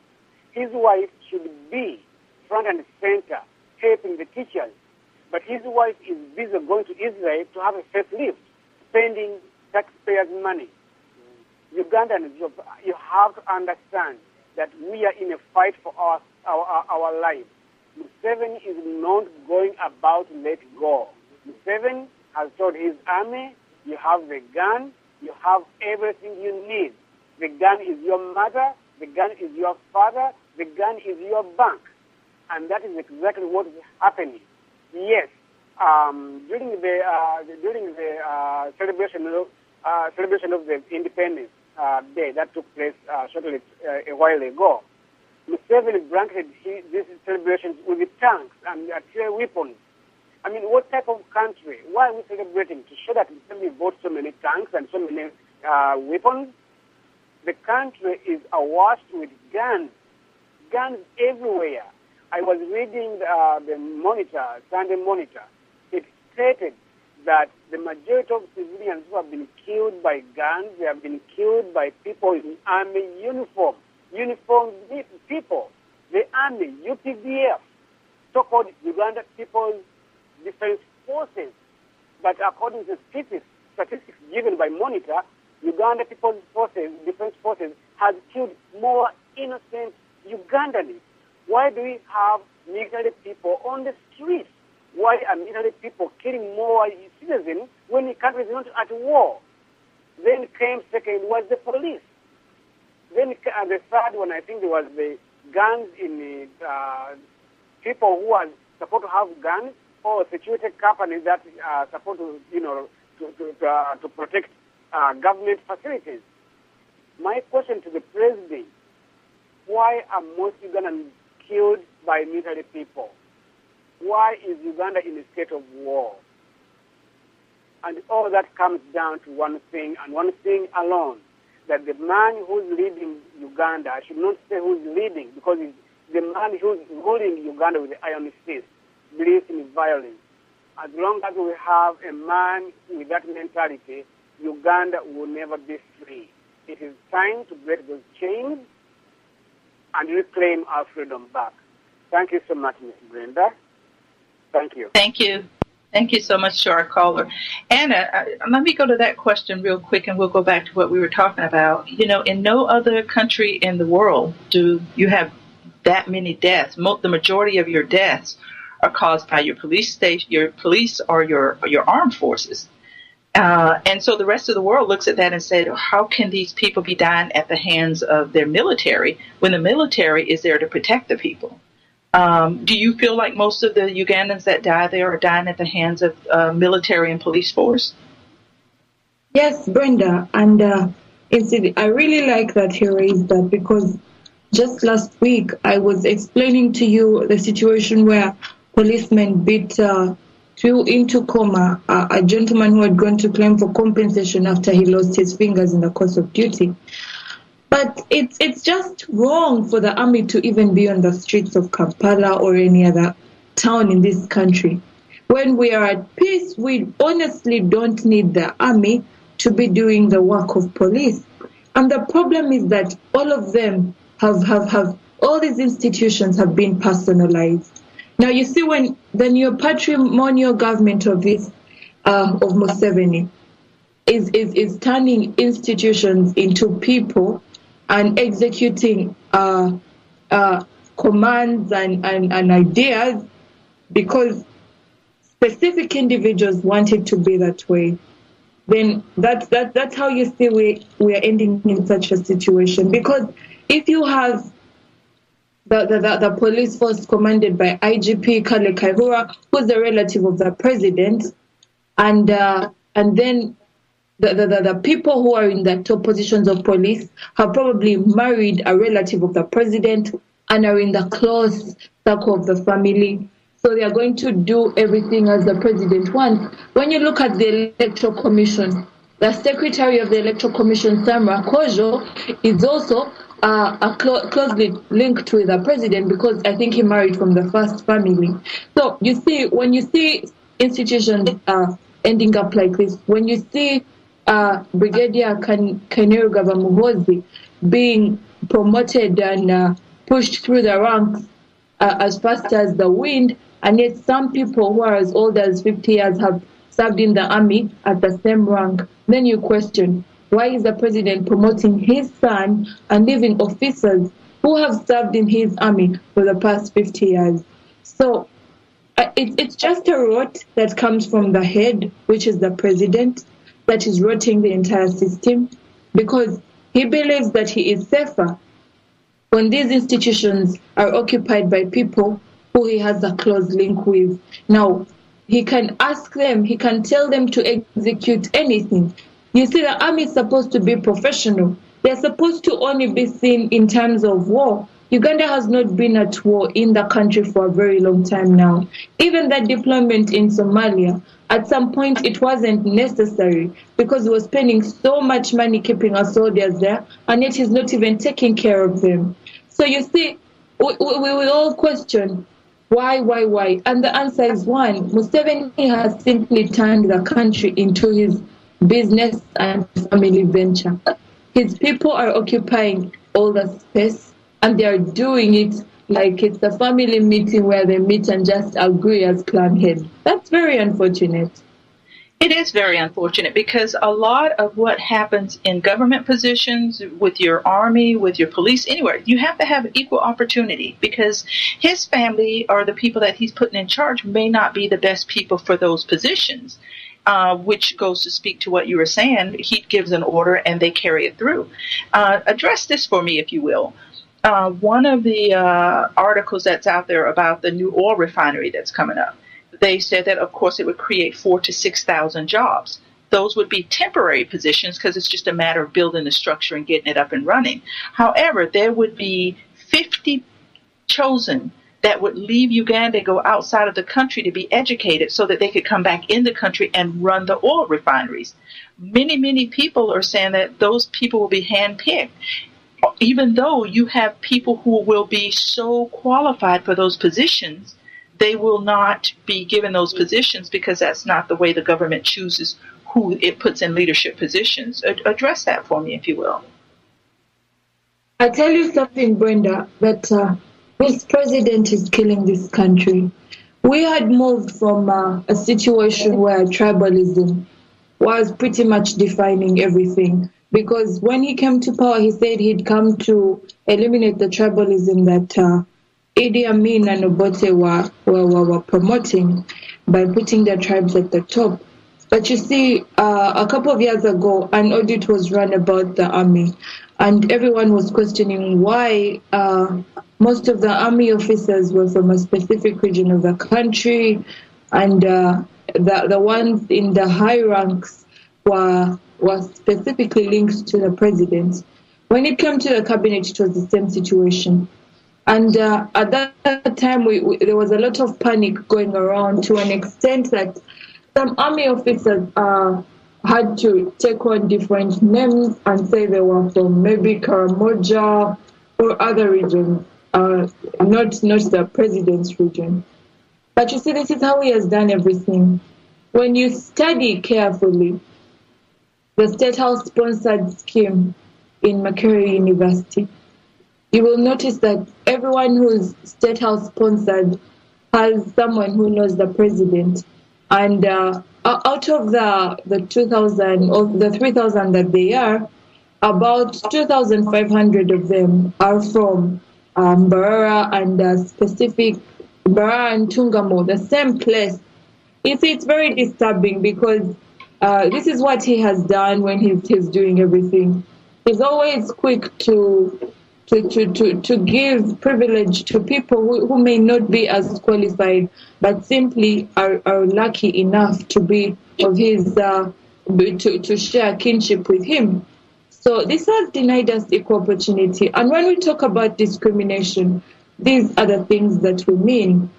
his wife should be front and center helping the teachers. But his wife is busy going to Israel to have a facelift, spending taxpayers' money. Ugandans, you have to understand that we are in a fight for our lives. Museveni is not going about to let go. Museveni has told his army, you have the gun, you have everything you need. The gun is your mother, the gun is your father, the gun is your bank. And that is exactly what is happening. Yes, during the celebration of the Independence Day that took place shortly a while ago, Museveni granted these celebrations with tanks and artillery weapons. I mean, what type of country? Why are we celebrating? To show that Museveni bought so many tanks and so many weapons? The country is awash with guns everywhere. I was reading the Monitor, Sunday Monitor. It stated that the majority of civilians who have been killed by guns, they have been killed by people in army uniform. Uniformed people. The army, UPDF, so-called Uganda People's Defense Forces. But according to statistics given by Monitor, Uganda People's Defense Forces has killed more innocent Ugandans. Why do we have military people on the streets? Why are military people killing more citizens when the country is not at war? Then came second was the police. Then the third one, I think there was the guns in the people who are supposed to have guns or security companies that are supposed to, to protect government facilities. My question to the president: why are most Ugandans killed by military people? Why is Uganda in a state of war? And all that comes down to one thing, and one thing alone, that the man who's leading Uganda, I should not say who's leading, because it's the man who's ruling Uganda with the iron fist, believes in violence. As long as we have a man with that mentality, Uganda will never be free. It is time to break those chains and reclaim our freedom back. Thank you so much, Ms. Brenda. Thank you. Thank you. Thank you so much to our caller. Anna, let me go to that question real quick, and we'll go back to what we were talking about. In no other country in the world do you have that many deaths. The majority of your deaths are caused by your police or your armed forces. And so the rest of the world looks at that and said, how can these people be dying at the hands of their military when the military is there to protect the people? Do you feel like most of the Ugandans that die there are dying at the hands of military and police force? Yes, Brenda. And I really like that you raised that, because just last week I was explaining to you the situation where policemen beat threw into coma a gentleman who had gone to claim for compensation after he lost his fingers in the course of duty. But it's just wrong for the army to even be on the streets of Kampala or any other town in this country. When we are at peace, we honestly don't need the army to be doing the work of police. And the problem is that all of them have all these institutions have been personalized. Now, you see, when the neo-patrimonial government of Museveni is turning institutions into people and executing commands and ideas because specific individuals want it to be that way, then that's how you see we are ending in such a situation. Because if you have the police force commanded by IGP Kale Kaihura, who's a relative of the president, and then the people who are in the top positions of police have probably married a relative of the president and are in the close circle of the family. So they are going to do everything as the president wants. When you look at the Electoral Commission, the Secretary of the Electoral Commission, Samra Kojo, is also closely linked with the president because I think he married from the first family. So you see, when you see institutions ending up like this, when you see Brigadier Kainerugaba Muhoozi being promoted and pushed through the ranks as fast as the wind, and yet some people who are as old as 50 years have served in the army at the same rank, then you question, why is the president promoting his son and leaving officers who have served in his army for the past 50 years? So it's just a rot that comes from the head, which is the president, that is rotting the entire system, because he believes that he is safer when these institutions are occupied by people who he has a close link with. Now, he can ask them, he can tell them to execute anything. You see, the army is supposed to be professional. They're supposed to only be seen in terms of war. Uganda has not been at war in the country for a very long time now. Even that deployment in Somalia, at some point it wasn't necessary because he was spending so much money keeping our soldiers there, and yet he's not even taking care of them. So you see, we will all question, why? And the answer is one. Museveni has simply turned the country into his business and family venture. His people are occupying all the space, and they are doing it like it's a family meeting where they meet and just agree as clan head. That's very unfortunate. It is very unfortunate because a lot of what happens in government positions, with your army, with your police, anywhere, you have to have equal opportunity because his family or the people that he's putting in charge may not be the best people for those positions, which goes to speak to what you were saying. He gives an order and they carry it through. Address this for me, if you will. One of the articles that's out there about the new oil refinery that's coming up, they said that, of course, it would create 4,000 to 6,000 jobs. Those would be temporary positions because it's just a matter of building the structure and getting it up and running. However, there would be 50 chosen that would leave Uganda and go outside of the country to be educated so that they could come back in the country and run the oil refineries. Many people are saying that those people will be handpicked. Even though you have people who will be so qualified for those positions, they will not be given those positions because that's not the way the government chooses who it puts in leadership positions. Address that for me, if you will. I tell you something, Brenda, that this president is killing this country. We had moved from a situation where tribalism was pretty much defining everything. Because when he came to power, he said he'd come to eliminate the tribalism that Idi Amin and Obote were promoting by putting the tribes at the top. But you see, a couple of years ago, an audit was run about the army, and everyone was questioning why most of the army officers were from a specific region of the country, and the ones in the high ranks were specifically linked to the president. When it came to the cabinet, it was the same situation. And at that time, there was a lot of panic going around to an extent that some army officers had to take on different names and say they were from maybe Karamoja or other regions, not the president's region. But you see, this is how he has done everything. When you study carefully, the State House-sponsored scheme in Makerere University, you will notice that everyone who's State House-sponsored has someone who knows the president. And out of the 2,000 or the 3,000 that they are, about 2,500 of them are from Mbarara and specific Mbarara and Tungamo, the same place. It's very disturbing because this is what he has done when he's doing everything. He's always quick to give privilege to people who may not be as qualified, but simply are lucky enough to be of his to share kinship with him. So this has denied us equal opportunity. And when we talk about discrimination, these are the things that we mean.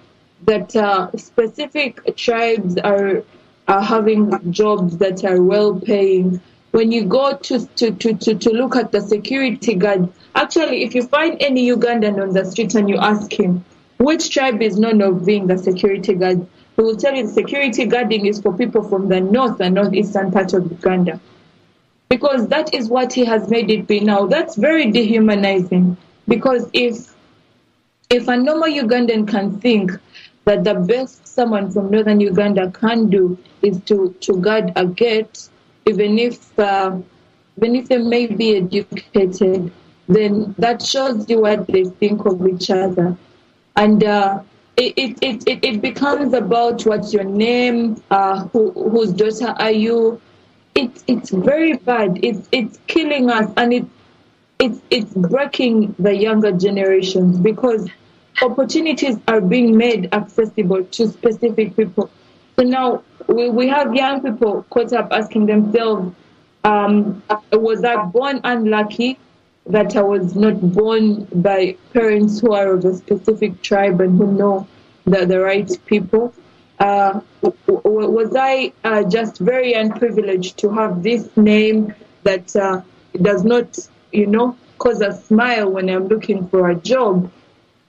That specific tribes are having jobs that are well-paying, when you go to look at the security guard, actually, if you find any Ugandan on the street and you ask him, which tribe is known of being the security guard, he will tell you the security guarding is for people from the north and northeastern part of Uganda. Because that is what he has made it be now. That's very dehumanizing. Because if a normal Ugandan can think that the best someone from northern Uganda can do is to guard a gate, even if they may be educated, then that shows you what they think of each other. And it becomes about what's your name, whose daughter are you. It's very bad. It's killing us, and it's breaking the younger generations, because opportunities are being made accessible to specific people. So now we have young people caught up asking themselves, was I born unlucky that I was not born by parents who are of a specific tribe and who know the right people? Was I just very unprivileged to have this name that does not, cause a smile when I'm looking for a job?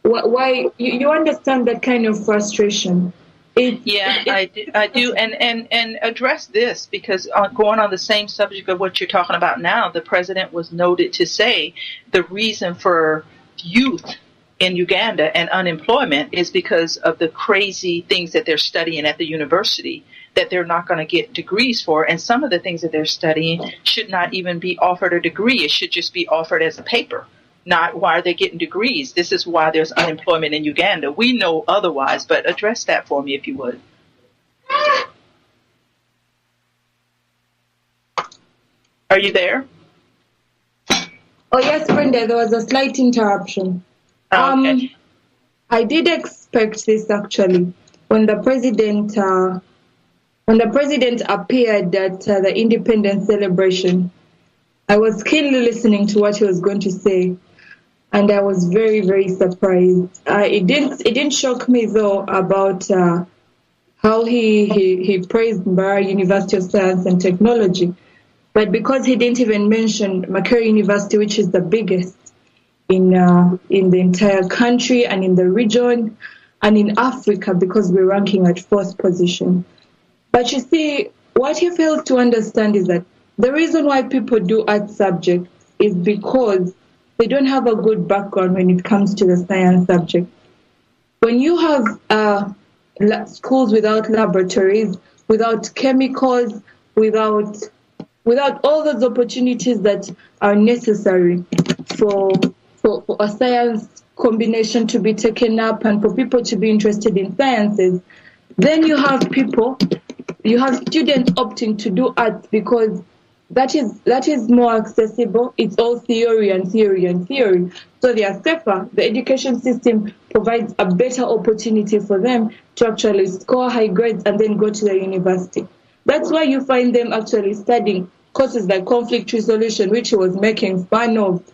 Why you understand that kind of frustration? I do, and address this, because going on the same subject of what you're talking about now, the president was noted to say the reason for youth in Uganda and unemployment is because of the crazy things that they're studying at the university that they're not going to get degrees for, and some of the things that they're studying should not even be offered a degree. It should just be offered as a paper. Not why are they getting degrees. This is why there's unemployment in Uganda. We know otherwise, but address that for me if you would. Are you there? Oh, yes, Brenda, there was a slight interruption. Okay. I did expect this, actually. When the president appeared at the independence celebration, I was keenly listening to what he was going to say, and I was very, very surprised. It didn't shock me, though, about how he praised Mbarara University of Science and Technology, but because he didn't even mention Makerere University, which is the biggest in the entire country and in the region and in Africa, because we're ranking at 4th position. But you see, what he fails to understand is that the reason why people do art subjects is because they don't have a good background when it comes to the science subject. When you have schools without laboratories, without chemicals, without all those opportunities that are necessary for a science combination to be taken up and for people to be interested in sciences, then you have students opting to do art because that is more accessible. It's all theory and theory and theory. So they are safer. The education system provides a better opportunity for them to actually score high grades and then go to the university. That's why you find them actually studying courses like conflict resolution, which he was making fun of.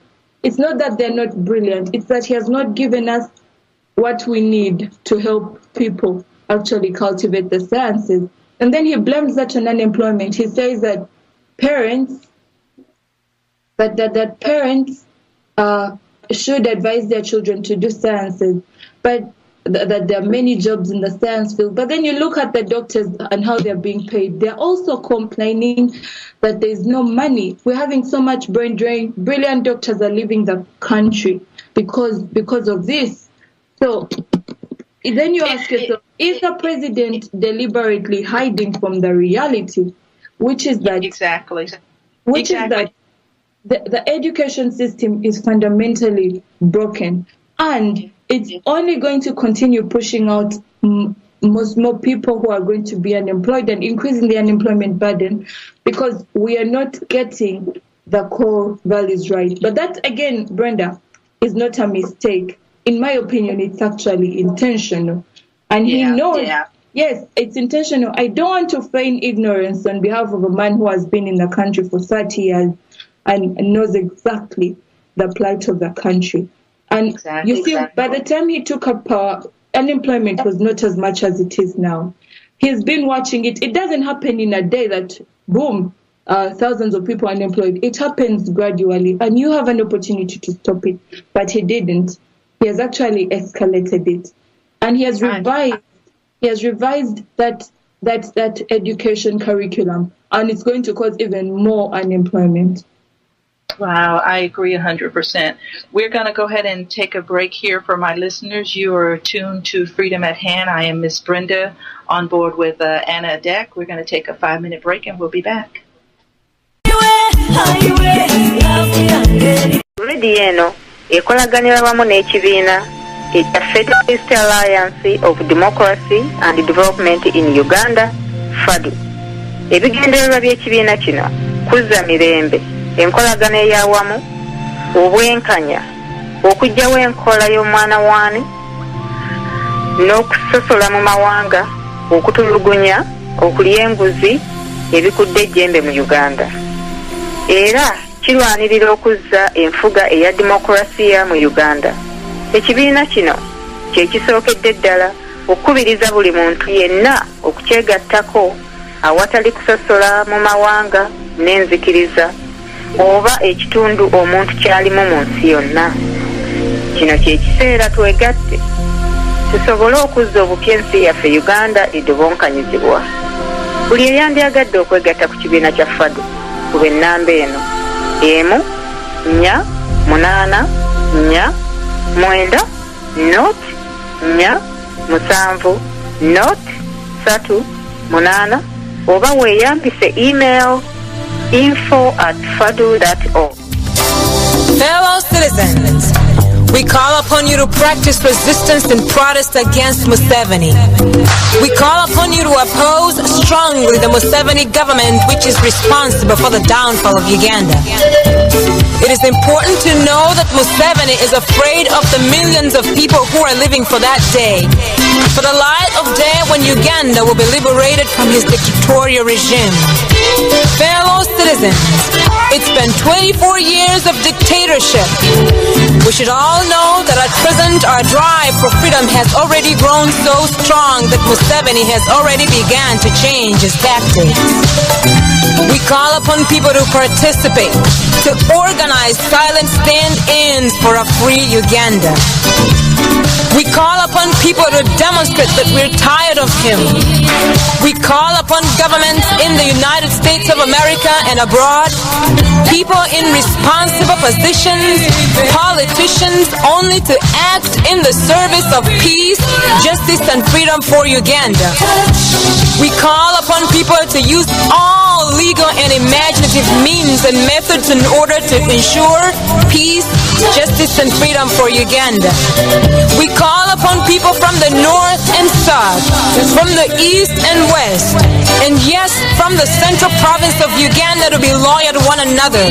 It's not that they're not brilliant. It's that he has not given us what we need to help people actually cultivate the sciences. And then he blames that on unemployment. He says that parents should advise their children to do sciences, but that there are many jobs in the science field. But then you look at the doctors and how they're being paid. They're also complaining that there's no money. We're having so much brain drain. Brilliant doctors are leaving the country because of this. So then you ask yourself, is the president deliberately hiding from the reality, which is that the education system is fundamentally broken, and it's only going to continue pushing out more people who are going to be unemployed and increasing the unemployment burden because we are not getting the core values right. But that, again, Brenda, is not a mistake. In my opinion, it's actually intentional. And he knows, yes, it's intentional. I don't want to feign ignorance on behalf of a man who has been in the country for 30 years and knows exactly the plight of the country. And you see, by the time he took up power, unemployment was not as much as it is now. He's been watching it. It doesn't happen in a day that, boom, thousands of people unemployed. It happens gradually, and you have an opportunity to stop it, but he didn't. He has actually escalated it, and he has revised. He has revised that education curriculum, and it's going to cause even more unemployment. Wow, I agree 100%. We're going to go ahead and take a break here for my listeners. You are tuned to Freedom at Hand. I am Miss Brenda on board with Anna Deck. We're going to take a 5-minute break, and we'll be back. Radio ekolaganira wamu n'ekibiina ekya Federalist Alliance of Democracy and Development in Uganda, FADU. Ebigendererwa by'ekibiina kino kuzza mirembe, enkolagana ey'awamu, obwenkanya, okuggyawo enkola y'omwana waani, n'okusosola mu mawanga, okutulugunya, okulya enguzi, ebikudde ejjembe mu Uganda. Era kirwanirira okuzza enfuga eya demokrasiya mu Uganda. Ekibiina kino kye kisookedde ddala okukubiriza buli muntu yenna okukyegattako awatali kusosola mu mawanga n'enzikiriza oba ekitundu omuntu kyalimu mu nsi yonna. Kino kye kiseera twegatte tusobole okuzza obupya ensi yaffe Uganda edobonkanyizibwa. Buli eyandyagadde okwegatta ku kibiina kya FADU kuba ennamba eno 1-8-4-7-3-8 oba weeyambise email info@fadu.org. Fellow citizens, we call upon you to practice resistance and protest against Museveni. We call upon you to oppose strongly the Museveni government, which is responsible for the downfall of Uganda. It is important to know that Museveni is afraid of the millions of people who are living for that day, for the light of day when Uganda will be liberated from his dictatorial regime. Fellow citizens, it's been 24 years of dictatorship. We should all know that at present our drive for freedom has already grown so strong that Museveni has already begun to change his tactics. We call upon people to participate, to organize silent stand-ins for a free Uganda. We call upon people to demonstrate that we're tired of him. We call upon governments in the United States of America and abroad, people in responsible positions, politicians, only to act in the service of peace, justice, and freedom for Uganda. We call upon people to use all legal and imaginative means and methods in order to ensure peace, justice, and freedom for Uganda. We call upon people from the north and south, from the east and west, and yes, from the central province of Uganda to be loyal to one another.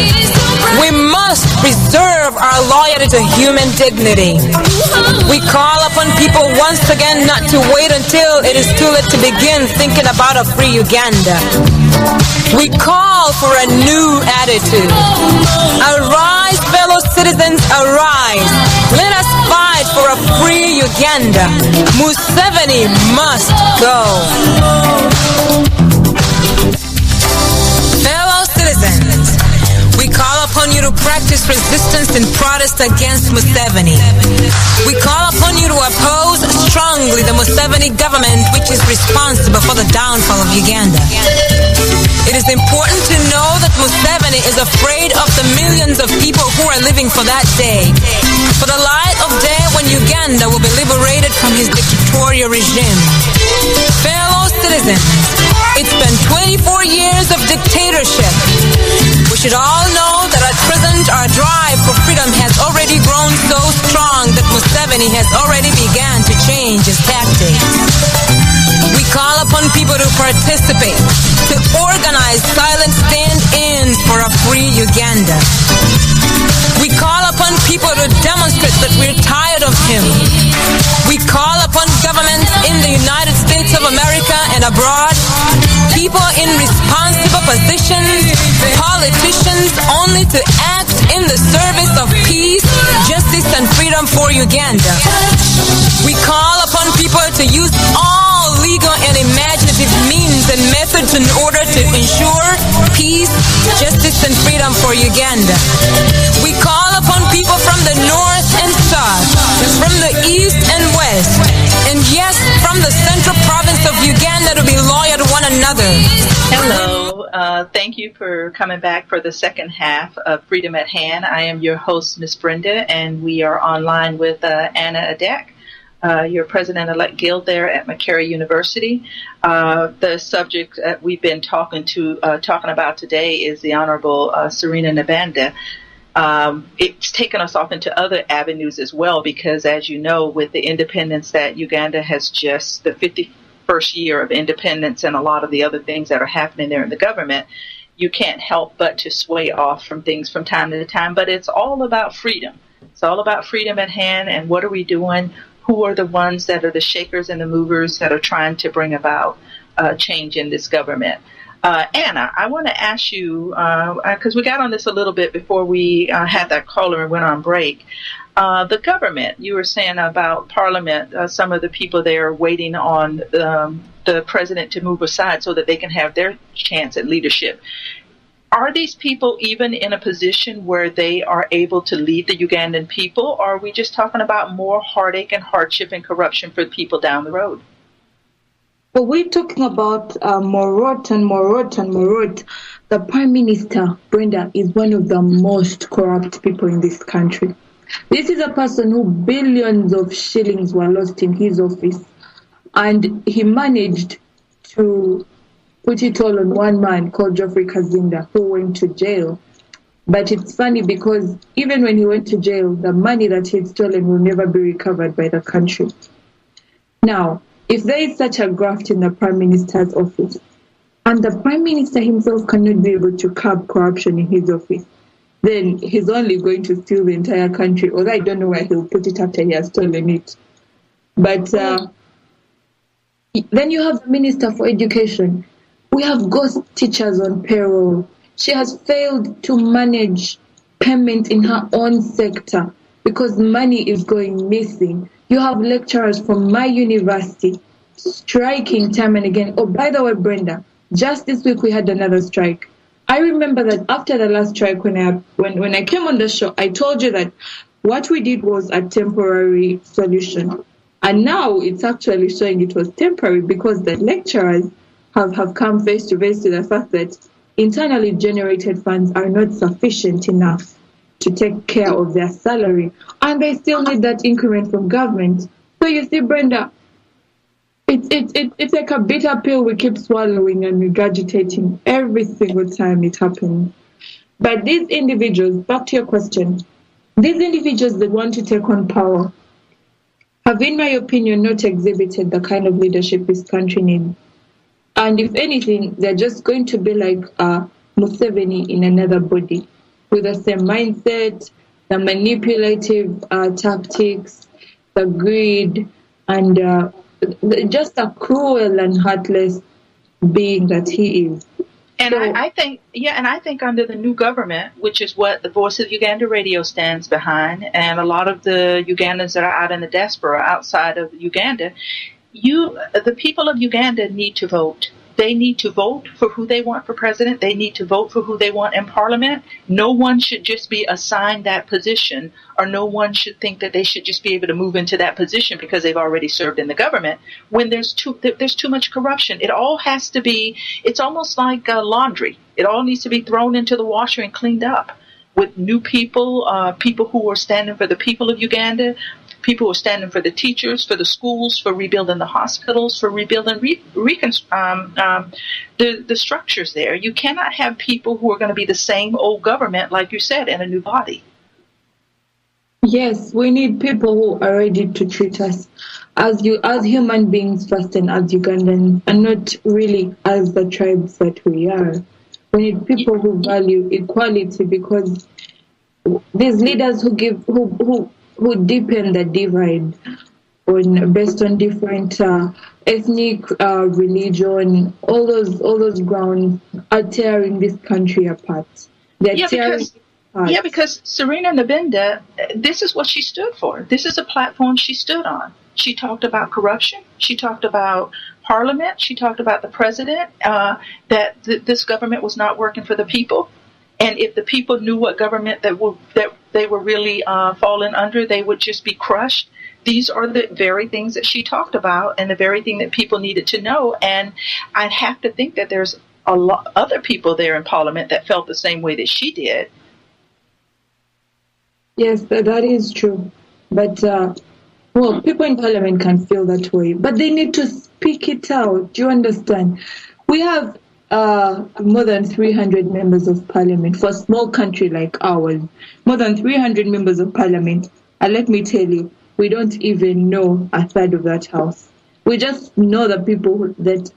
We must preserve our loyalty to human dignity. We call upon people once again not to wait until it is too late to begin thinking about a free Uganda. We call for a new attitude. Arise, fellow citizens, arise. Let us fight for a free Uganda. Museveni must go. Fellow citizens, we call upon you to practice resistance and protest against Museveni. We call upon you to oppose strongly the Museveni government, which is responsible for the downfall of Uganda. It is important to know that Museveni is afraid of the millions of people who are living for that day, for the light of day when Uganda will be liberated from his dictatorial regime. Fellow citizens, it's been 24 years of dictatorship. We should all know that at present our drive for freedom has already grown so strong that Museveni has already begun to change his tactics. We call upon people to participate, to organize silent stand-ins for a free Uganda. We call upon people to demonstrate that we're tired of him. We call upon governments in the United States of America and abroad, people in responsible positions, politicians, only to act in the service of peace, justice, and freedom for Uganda. We call upon people to use all legal and imaginative means and methods in order to ensure peace, justice and freedom for Uganda. We call upon people from the north and south, from the east and west, and yes, from the central province of Uganda to be loyal to one another. Hello. Thank you for coming back for the second half of Freedom at Hand. I am your host, Miss Brenda, and we are online with Anna Adek, your President-elect Guild there at McCary University. The subject that we've been talking about today is the Honorable Serena Nabanda. It's taken us off into other avenues as well because, as you know, with the independence that Uganda has just, the 51st year of independence and a lot of the other things that are happening there in the government, you can't help but to sway off from things from time to time. But it's all about freedom. It's all about freedom at hand and what are we doing? Who are the ones that are the shakers and the movers that are trying to bring about change in this government? Anna, I want to ask you, because we got on this a little bit before we had that caller and went on break. The government, you were saying about Parliament, some of the people there are waiting on the president to move aside so that they can have their chance at leadership. Are these people even in a position where they are able to lead the Ugandan people, or are we just talking about more heartache and hardship and corruption for the people down the road? Well, we're talking about Morot. The Prime Minister, Brenda, is one of the most corrupt people in this country. This is a person who billions of shillings were lost in his office, and he managed to put it all on one man called Geoffrey Kazinda, who went to jail. But it's funny because even when he went to jail, the money that he'd stolen will never be recovered by the country. Now, if there is such a graft in the Prime Minister's office, and the Prime Minister himself cannot be able to curb corruption in his office, then he's only going to steal the entire country, although I don't know where he'll put it after he has stolen it. But then you have the Minister for Education. We have ghost teachers on payroll. She has failed to manage payment in her own sector because money is going missing. You have lecturers from my university striking time and again. Oh, by the way, Brenda, just this week we had another strike. I remember that after the last strike, when I came on the show, I told you that what we did was a temporary solution. And now it's actually showing it was temporary because the lecturers have come face to face to the fact that internally generated funds are not sufficient enough to take care of their salary, and they still need that increment from government. So you see, Brenda, it's like a bitter pill we keep swallowing and regurgitating every single time it happens. But these individuals, back to your question, these individuals that want to take on power have, in my opinion, not exhibited the kind of leadership this country needs. And if anything, they're just going to be like Museveni in another body, with the same mindset, the manipulative tactics, the greed, and just a cruel and heartless being that he is. And so, I think under the new government, which is what the Voice of Uganda Radio stands behind, and a lot of the Ugandans that are out in the diaspora outside of Uganda, the people of Uganda need to vote. They need to vote for who they want for president. They need to vote for who they want in parliament. No one should just be assigned that position, or no one should think that they should just be able to move into that position because they've already served in the government. When there's too much corruption, it all has to be. It's almost like laundry. It all needs to be thrown into the washer and cleaned up with new people, people who are standing for the people of Uganda. People who are standing for the teachers, for the schools, for rebuilding the hospitals, for rebuilding the structures there. You cannot have people who are going to be the same old government, like you said, in a new body. Yes, we need people who are ready to treat us as human beings first and as Ugandans, and not really as the tribes that we are. We need people who value equality, because these leaders who deepen the divide based on different ethnic, religion, all those grounds are tearing this country apart. Because Serena Nabanda, this is what she stood for. This is a platform she stood on. She talked about corruption. She talked about Parliament. She talked about the president, that this government was not working for the people. And if the people knew what government that they were really falling under, they would just be crushed. These are the very things that she talked about, and the very thing that people needed to know. And I'd have to think that there's a lot other people there in Parliament that felt the same way that she did. Yes, that is true. But well, people in Parliament can feel that way, but they need to speak it out. Do you understand? We have more than 300 members of Parliament for a small country like ours. More than 300 members of Parliament. And let me tell you, we don't even know a third of that house. We just know the people that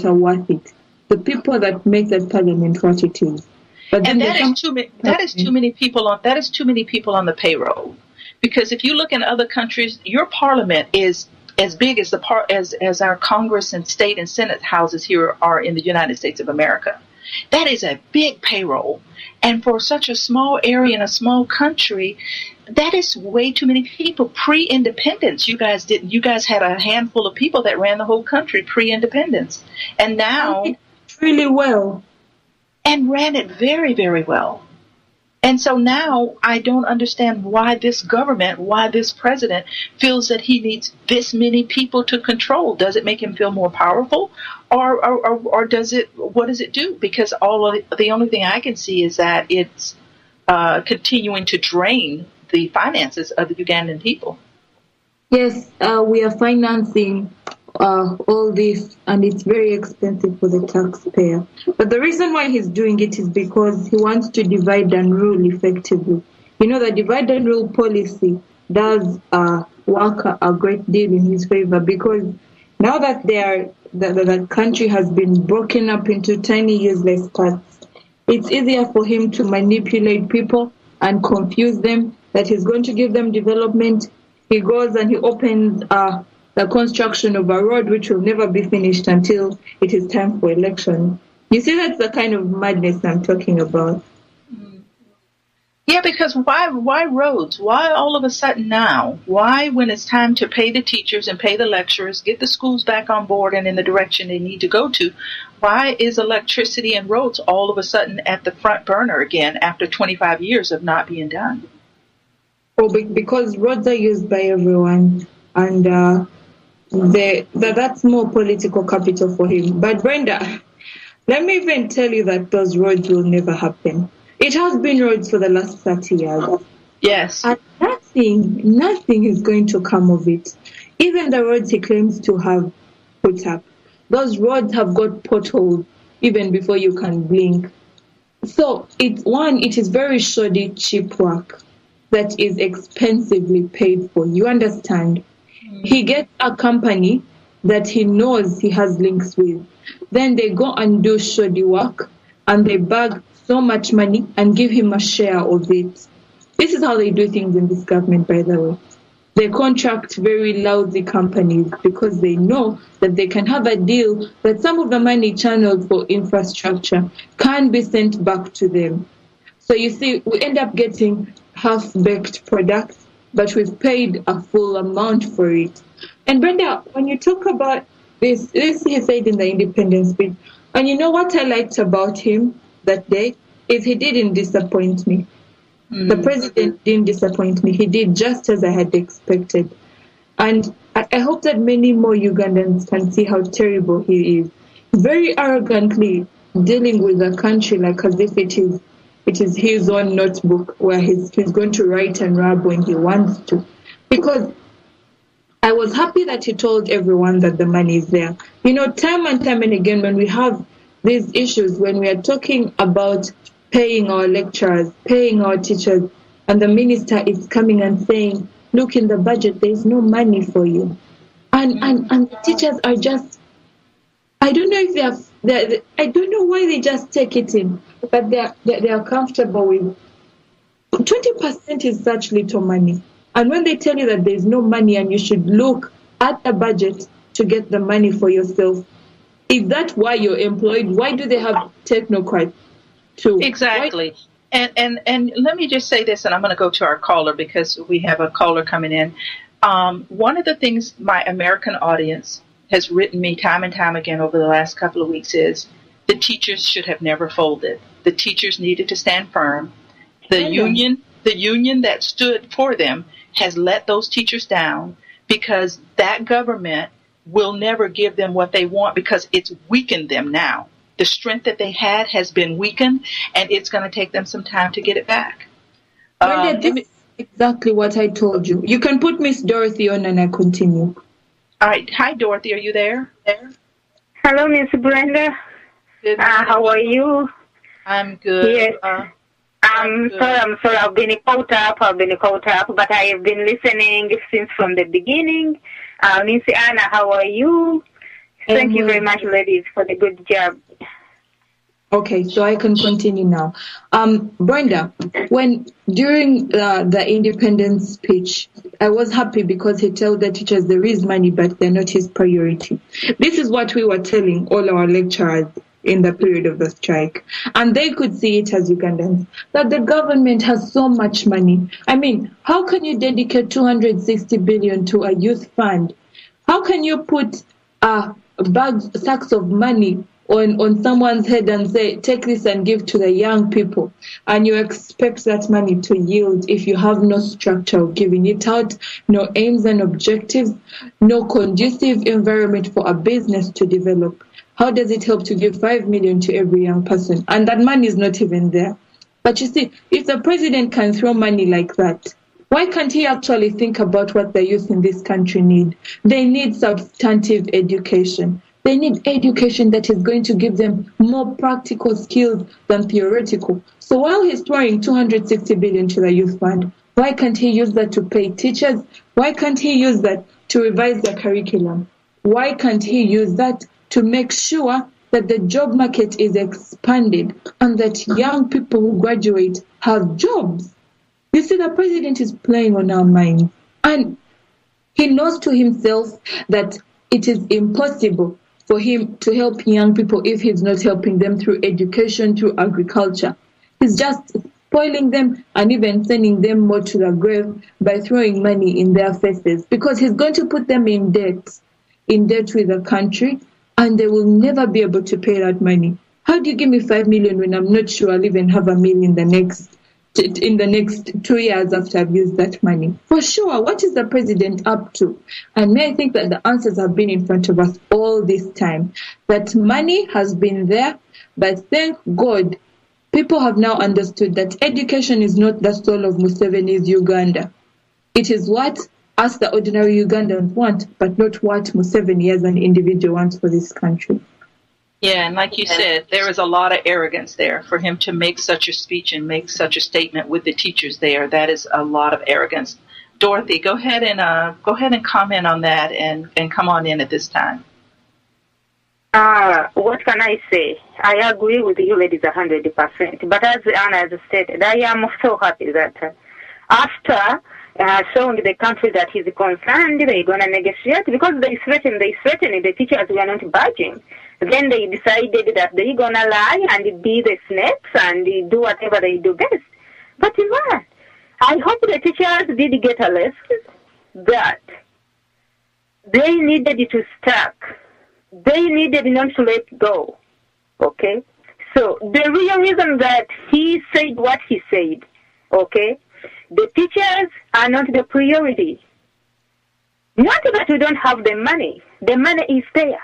are worth it. The people that make that Parliament what it is. But and that is too many people on the payroll. Because if you look in other countries, your Parliament is as big as as our Congress and state and Senate houses here are in the United States of America. That is a big payroll. And for such a small area in a small country, that is way too many people. Pre-independence, you guys didn't. You guys had a handful of people that ran the whole country pre-independence. And now really well. And ran it very, very well. And so now I don't understand why this government, why this president feels that he needs this many people to control. Does it make him feel more powerful, or does it? What does it do? Because the only thing I can see is that it's continuing to drain the finances of the Ugandan people. Yes, we are financing all this, and it's very expensive for the taxpayer. But the reason why he's doing it is because he wants to divide and rule effectively. You know, the divide and rule policy does work a great deal in his favor, because now that the country has been broken up into tiny useless parts, it's easier for him to manipulate people and confuse them that he's going to give them development. He goes and he opens the construction of a road which will never be finished until it is time for election. You see, that's the kind of madness I'm talking about. Yeah, because why roads? Why all of a sudden now? Why, when it's time to pay the teachers and pay the lecturers, get the schools back on board and in the direction they need to go to, why is electricity and roads all of a sudden at the front burner again after 25 years of not being done? Oh, because roads are used by everyone, and that's more political capital for him. But Brenda, let me even tell you that those roads will never happen. It has been roads for the last 30 years. Yes. And nothing is going to come of it. Even the roads he claims to have put up, those roads have got potholes even before you can blink. So it is very shoddy, cheap work that is expensively paid for. You understand? He gets a company that he knows he has links with. Then they go and do shoddy work, and they bag so much money and give him a share of it. This is how they do things in this government, by the way. They contract very lousy companies because they know that they can have a deal that some of the money channeled for infrastructure can be sent back to them. So you see, we end up getting half-baked products, but we've paid a full amount for it. And Brenda, when you talk about this he said in the independence speech, and you know what I liked about him that day is he didn't disappoint me. The president didn't disappoint me. He did just as I had expected. And I hope that many more Ugandans can see how terrible he is. Very arrogantly dealing with the country like as if it is his own notebook where he's going to write and rub when he wants to. Because I was happy that he told everyone that the money is there. You know, time and time and again, when we have these issues, when we are talking about paying our lecturers, paying our teachers, and the minister is coming and saying, look, in the budget, there's no money for you. And the teachers are just, I don't know if I don't know why they just take it in, but they are comfortable with 20% is such little money. And when they tell you that there's no money and you should look at the budget to get the money for yourself, is that why you're employed? Why do they have technocrats too? Exactly. And let me just say this, and I'm going to go to our caller because we have a caller coming in. One of the things my American audience has written me time and time again over the last couple of weeks is, the teachers should have never folded. The teachers needed to stand firm. The union that stood for them has let those teachers down because that government will never give them what they want because it's weakened them now. The strength that they had has been weakened, and it's going to take them some time to get it back. Brenda, this is exactly what I told you. You can put Miss Dorothy on and I continue. All right. Hi, Dorothy. Are you there? Hello, Miss Brenda. How are you? I'm good. Yes. I'm sorry. I've been caught up, but I have been listening since from the beginning. Miss Anna, how are you? Thank you very much, ladies, for the good job. Okay, so I can continue now. Brenda, when during the independence speech, I was happy because he told the teachers there is money, but they're not his priority. This is what we were telling all our lecturers in the period of the strike. And they could see it as Ugandans, that the government has so much money. I mean, how can you dedicate 260 billion to a youth fund? How can you put sacks of money on someone's head and say, take this and give to the young people, and you expect that money to yield if you have no structure of giving it out, no aims and objectives, no conducive environment for a business to develop? How does it help to give 5 million to every young person? And that money is not even there. But you see, if the president can throw money like that, why can't he actually think about what the youth in this country need? They need substantive education. They need education that is going to give them more practical skills than theoretical. So while he's throwing 260 billion to the youth fund, why can't he use that to pay teachers? Why can't he use that to revise the curriculum? Why can't he use that to make sure that the job market is expanded and that young people who graduate have jobs? You see, the president is playing on our minds, and he knows to himself that it is impossible for him to help young people if he's not helping them through education, through agriculture. He's just spoiling them and even sending them more to the grave by throwing money in their faces, because he's going to put them in debt with the country, and they will never be able to pay that money. How do you give me 5 million when I'm not sure I'll even have a meal in the next 2 years after I've used that money? For sure, what is the president up to? And may I think that the answers have been in front of us all this time. That money has been there, but thank God, people have now understood that education is not the soul of Museveni's Uganda. It is what us, the ordinary Ugandans, want, but not what Museveni as an individual wants for this country. Yeah, and like you said, there is a lot of arrogance there for him to make such a speech and make such a statement with the teachers there. That is a lot of arrogance. Dorothy, go ahead and comment on that and come on in at this time. What can I say? I agree with you ladies 100%. But as Anna has stated, I am so happy that after showing the country that he's concerned, they're going to negotiate, because they threatened the teachers were not budging. Then they decided that they're going to lie and be the snakes and do whatever they do best. But what? I hope the teachers did get a lesson that they needed to stack. They needed not to let go. Okay? So the real reason that he said what he said, okay, the teachers are not the priority. Not that we don't have the money. The money is there.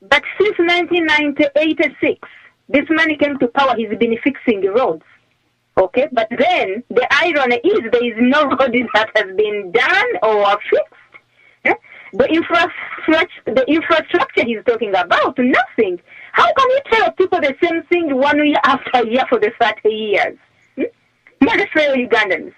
But since 1986, this man came to power, he's been fixing roads. Okay? But then, the irony is there is no road that has been done or fixed. Eh? The infrastructure he's talking about, nothing. How can you tell people the same thing 1 year after year for the 30 years? Not fair Ugandans.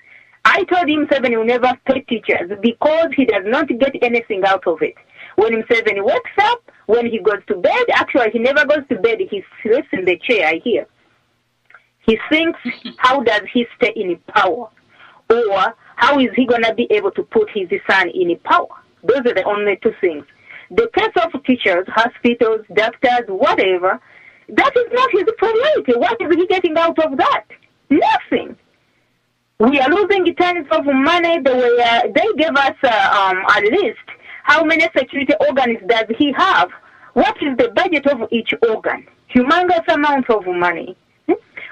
I told him Museveni will never pay teachers because he does not get anything out of it. When Museveni wakes up, when he goes to bed, actually he never goes to bed, he sleeps in the chair, I hear. He thinks, how does he stay in power? Or how is he going to be able to put his son in power? Those are the only two things. The case of teachers, hospitals, doctors, whatever, that is not his priority. What is he getting out of that? Nothing. We are losing tons of money. They gave us a list. How many security organs does he have? What is the budget of each organ? humongous amount of money.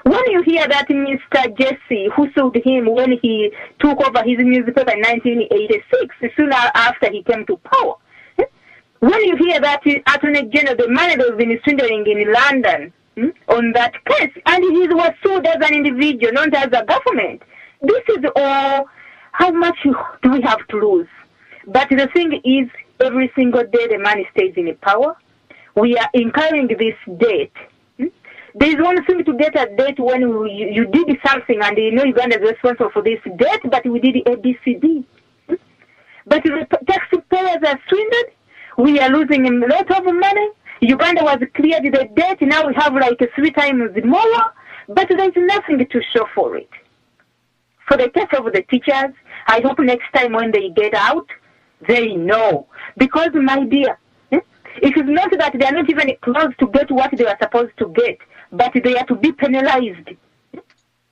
When you hear that Mr. Jesse, who sued him when he took over his newspaper in 1986, soon after he came to power, when you hear that Attorney General, the money that was been swindling in London on that case, and he was sued as an individual, not as a government, this is all, how much do we have to lose? But the thing is, every single day the money stays in power. We are incurring this debt. There is one thing to get a debt when you did something and you know Uganda is responsible for this debt, but we did ABCD. But the taxpayers are swindled. We are losing a lot of money. Uganda was cleared the debt. Now we have like 3 times more, but there is nothing to show for it. For the case of the teachers, I hope next time when they get out, they know. Because, my dear, it is not that they are not even close to get what they are supposed to get, but they are to be penalized.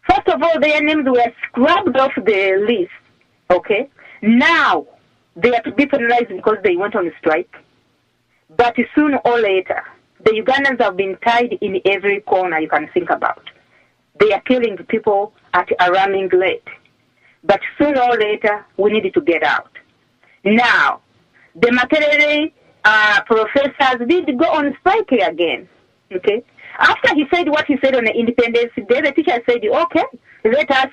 First of all, their names were scrubbed off the list, okay? Now, they are to be penalized because they went on strike. But sooner or later, the Ugandans have been tied in every corner you can think about. They are killing people at a running rate. But sooner or later, we need to get out. Now, the Makerere professors did go on strike again, okay? After he said what he said on the Independence Day, the teacher said, okay, let us,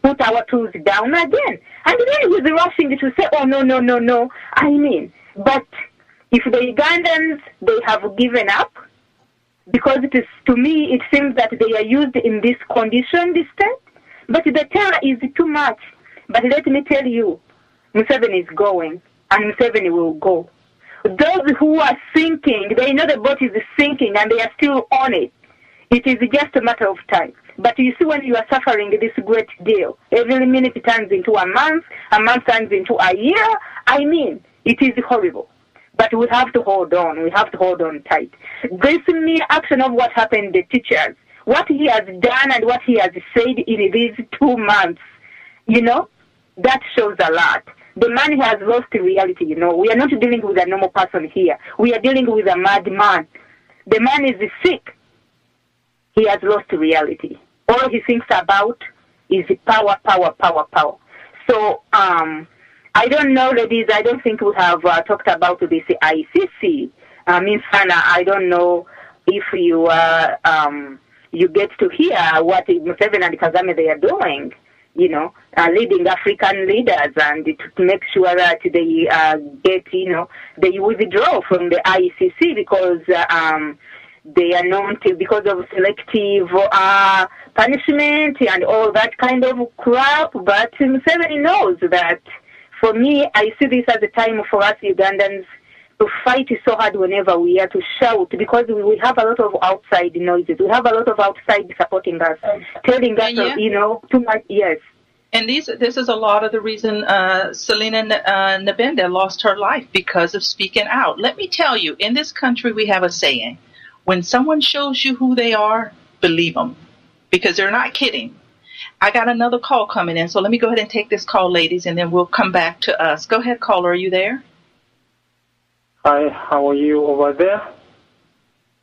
put our tools down again. And then he was rushing to say, oh, no. I mean, but if the Ugandans, they have given up, because to me, it seems that they are used in this condition, this state, but the terror is too much. But let me tell you, Museveni is going, and Museveni will go. Those who are sinking, they know the boat is sinking, and they are still on it. It is just a matter of time. But you see, when you are suffering this great deal, every minute turns into a month turns into a year. I mean, it is horrible. But we have to hold on. We have to hold on tight. This mere action of what happened to the teachers, what he has done and what he has said in these 2 months, that shows a lot. The man has lost reality, We are not dealing with a normal person here. We are dealing with a madman. The man is sick. He has lost reality. All he thinks about is power. So, I don't know, ladies, I don't think we have talked about this ICC. Miss Hannah, I don't know if you you get to hear what Museveni and Kagame they are doing, leading African leaders, and to make sure that they get, they withdraw from the ICC because they are known to, because of selective punishment and all that kind of crap. But Museveni knows that. For me, I see this as a time for us Ugandans to fight so hard whenever we are, to shout, because we have a lot of outside noises. We have a lot of outside supporting us, telling us, too much, yes. And this is a lot of the reason Selena Nabenda lost her life, because of speaking out. Let me tell you, in this country we have a saying, when someone shows you who they are, believe them, because they're not kidding. I got another call coming in, so let me go ahead and take this call, ladies, and then we'll come back to us. Go ahead, caller. Are you there? Hi, how are you over there?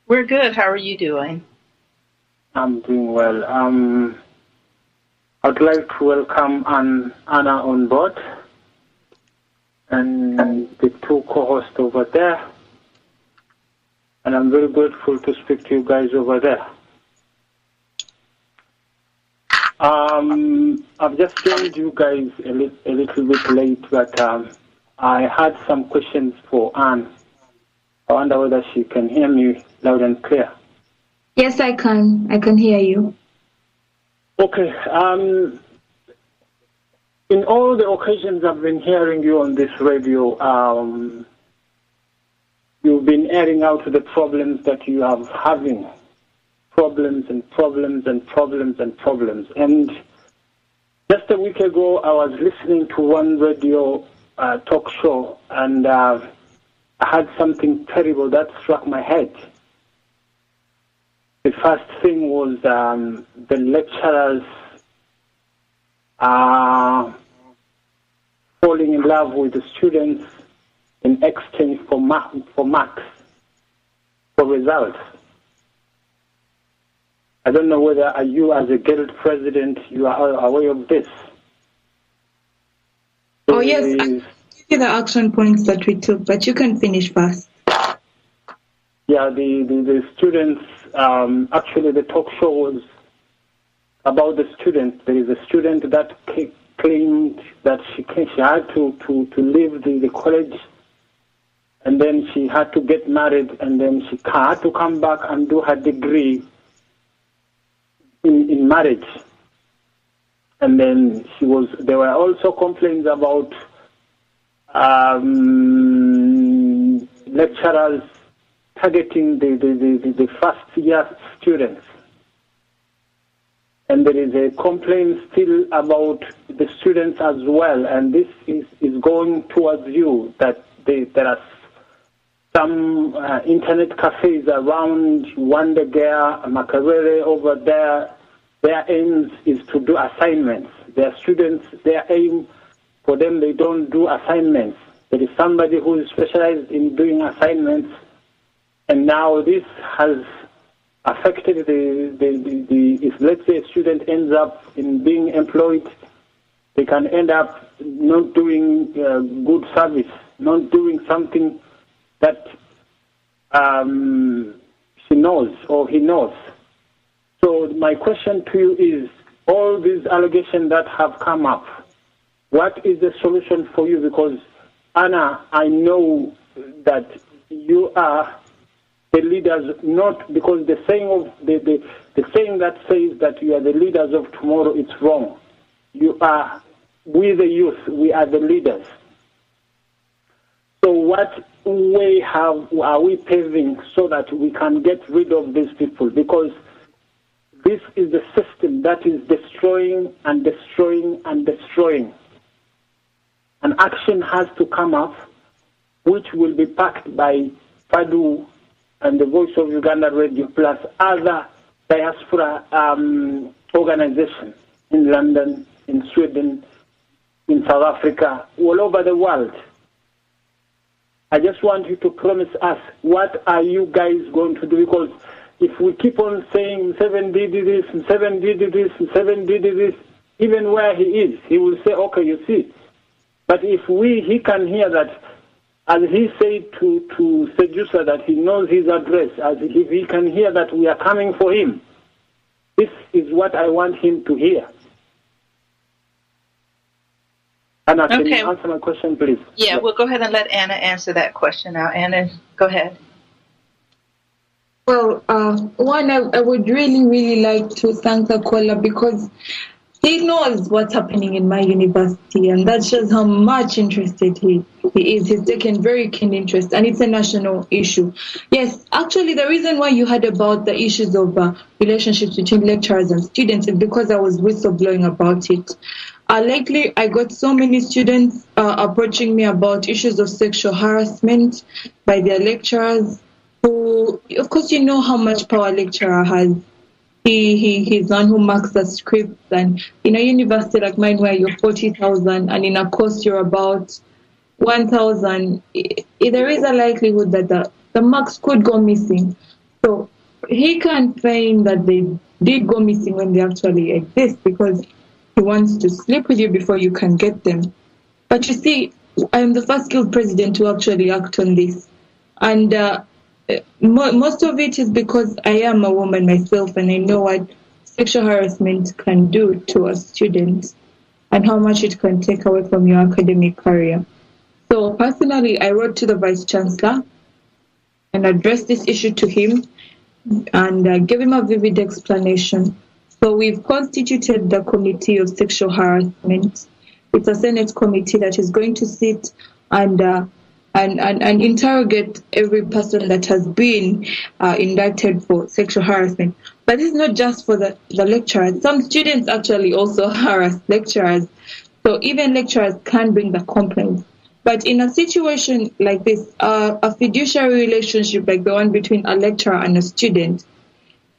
We're good. How are you doing? I'm doing well. I'd like to welcome Anna on board and the 2 co-hosts over there. And I'm very grateful to speak to you guys over there. I've just joined you guys a little bit late, but I had some questions for Anne. I wonder whether she can hear me loud and clear. Yes, I can. I can hear you. Okay. In all the occasions I've been hearing you on this radio, you've been airing out the problems that you are having. Problems. And just a week ago, I was listening to one radio talk show, and I had something terrible that struck my head. The first thing was the lecturers falling in love with the students in exchange for marks, for results. I don't know whether you, as a guild president, you are aware of this. Oh, yes. I give you the action points that we took, but you can finish first. Yeah, the students, actually the talk show was about the students. There is a student that claimed that she had to leave the college, and then she had to get married, and then she had to come back and do her degree in marriage. And then there were also complaints about lecturers targeting the first year students. And there is a complaint still about the students as well, and this is going towards you, that there are some internet cafes around Wandagea, Makerere over there. Their aim is to do assignments. Their students, their aim for them, they don't do assignments. There is somebody who is specialized in doing assignments, and now this has affected if let's say a student ends up in being employed, they can end up not doing good service, not doing something that she knows or he knows. So my question to you is, all these allegations that have come up, what is the solution for you? Because, Anna, I know that you are the leaders, not because the saying that says that you are the leaders of tomorrow, it's wrong. We the youth, we are the leaders. So what way are we paving so that we can get rid of these people? Because this is the system that is destroying and destroying and destroying. An action has to come up, which will be backed by FADU and the Voice of Uganda Radio, plus other diaspora organizations in London, in Sweden, in South Africa, all over the world. I just want you to promise us, what are you guys going to do? Because if we keep on saying 7 did this, and 7 did this, and 7 did this, even where he is, he will say, okay, you see. But if he can hear that, as he said to Seducer, that he knows his address, as if he can hear that we are coming for him, this is what I want him to hear. Anna, can you answer my question, please? Yeah, we'll go ahead and let Anna answer that question now. Anna, go ahead. Well, one, I would really, really like to thank the caller, because he knows what's happening in my university, and that shows how much interested he is. He's taken very keen interest, and it's a national issue. Yes, actually, the reason why you heard about the issues of relationships between lecturers and students is because I was whistleblowing about it. Lately, I got so many students approaching me about issues of sexual harassment by their lecturers, who, of course, you know how much power a lecturer has. He's one who marks the scripts, and in a university like mine where you're 40,000 and in a course you're about 1,000, there is a likelihood that the marks could go missing. So he can't claim that they did go missing when they actually exist, because he wants to sleep with you before you can get them. But you see, I am the first guild president to actually act on this, and most of it is because I am a woman myself, and I know what sexual harassment can do to a student and how much it can take away from your academic career. So personally, I wrote to the Vice Chancellor and addressed this issue to him and gave him a vivid explanation. So we've constituted the Committee of Sexual Harassment. It's a Senate committee that is going to sit and interrogate every person that has been indicted for sexual harassment. But this is not just for the lecturers. Some students actually also harass lecturers. So even lecturers can bring the complaints. But in a situation like this, a fiduciary relationship like the one between a lecturer and a student,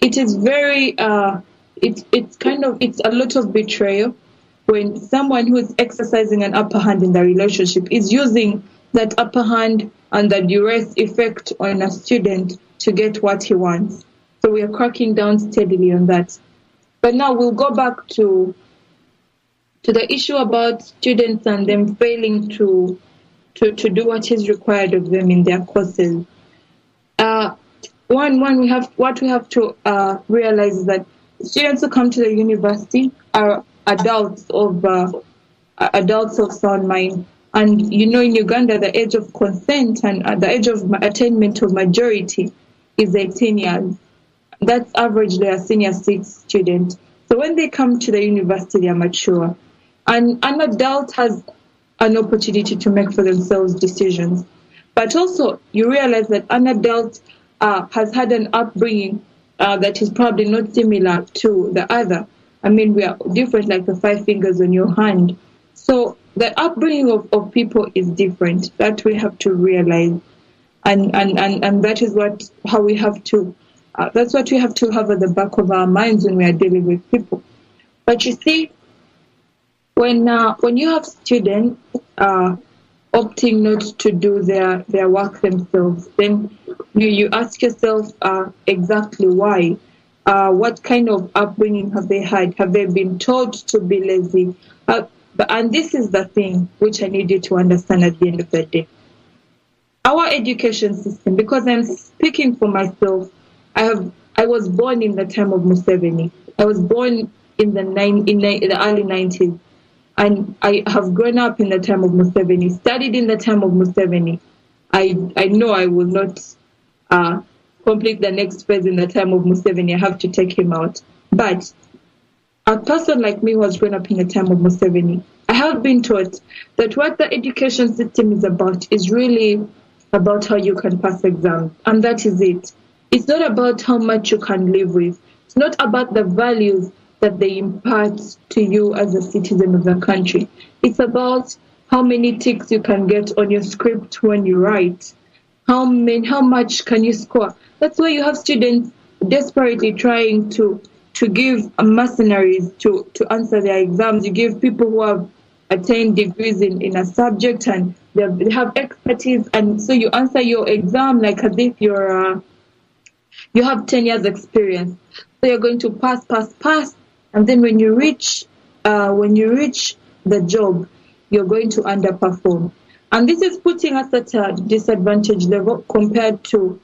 it is very, it's a lot of betrayal when someone who is exercising an upper hand in the relationship is using that upper hand and the duress effect on a student to get what he wants. So we are cracking down steadily on that. But now we'll go back to the issue about students and them failing to do what is required of them in their courses. What we have to realize is that students who come to the university are adults of sound mind. And you know, in Uganda, the age of consent and the age of attainment of majority is 18 years. That's average. They are senior 6 students. So when they come to the university, they are mature. And an adult has an opportunity to make for themselves decisions. But also, you realize that an adult has had an upbringing that is probably not similar to the other. I mean, we are different like the 5 fingers on your hand. So the upbringing of people is different. That we have to realize. And that is how we have to, that's what we have to have at the back of our minds when we are dealing with people. But you see, when you have students opting not to do their work themselves, then you ask yourself exactly why. What kind of upbringing have they had? Have they been told to be lazy? And this is the thing which I need you to understand at the end of the day. Our education system, because I'm speaking for myself, I was born in the time of Museveni. I was born in the early 90s. And I have grown up in the time of Museveni, studied in the time of Museveni. I know I will not complete the next phase in the time of Museveni. I have to take him out. But a person like me who has grown up in the time of Museveni, I have been taught that what the education system is about is really about how you can pass exams. And that is it. It's not about how much you can live with. It's not about the values that they impart to you as a citizen of the country. It's about how many ticks you can get on your script when you write. How much can you score? That's why you have students desperately trying to give mercenaries to answer their exams. You give people who have attained degrees in a subject and they have expertise, and so you answer your exam like as if you have 10 years experience. So you're going to pass, and then when you reach the job, you're going to underperform. And this is putting us at a disadvantage level compared to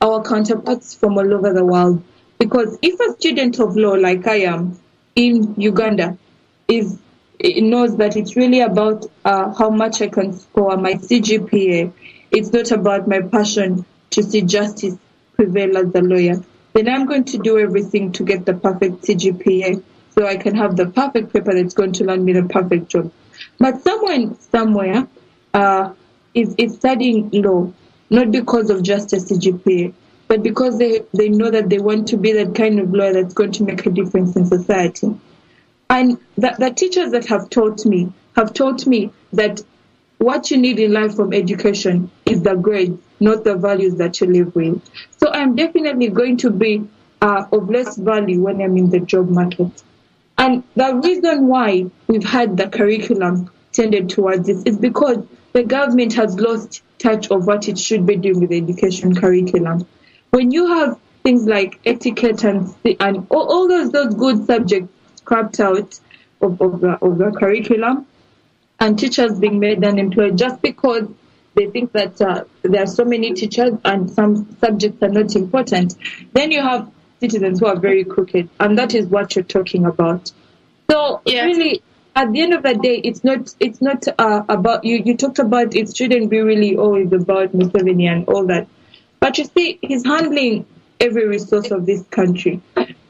our counterparts from all over the world. Because if a student of law like I am in Uganda knows that it's really about how much I can score, my CGPA, it's not about my passion to see justice prevail as a lawyer, then I'm going to do everything to get the perfect CGPA so I can have the perfect paper that's going to land me the perfect job. But someone somewhere is studying law, not because of just a CGPA, but because they know that they want to be that kind of lawyer that's going to make a difference in society. And the teachers that have taught me that what you need in life from education is the grades, not the values that you live with. So I'm definitely going to be of less value when I'm in the job market. And the reason why we've had the curriculum tended towards this is because the government has lost touch of what it should be doing with the education curriculum. When you have things like etiquette and all those good subjects scrapped out of the curriculum, and teachers being made unemployed just because they think that there are so many teachers and some subjects are not important, then you have citizens who are very crooked, and that is what you're talking about. So really, at the end of the day, it's not about you talked about it shouldn't be really always about Museveni and all that. But you see, he's handling every resource of this country.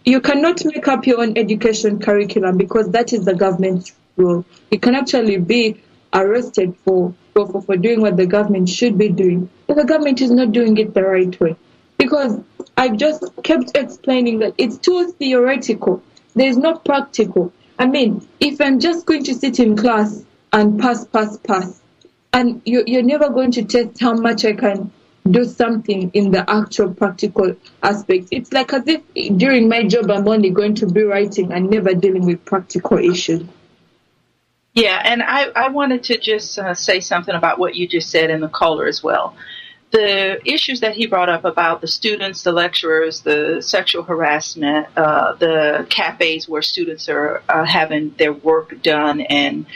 You cannot make up your own education curriculum because that is the government's rule. You can actually be arrested for doing what the government should be doing, but the government is not doing it the right way. Because I've just kept explaining that it's too theoretical. There's no practical. I mean, if I'm just going to sit in class and pass, and you're never going to test how much I can do something in the actual practical aspect. It's like as if during my job I'm only going to be writing and never dealing with practical issues. Yeah, and I wanted to just say something about what you just said in the caller as well. the issues that he brought up about the students, the lecturers, the sexual harassment, the cafes where students are having their work done and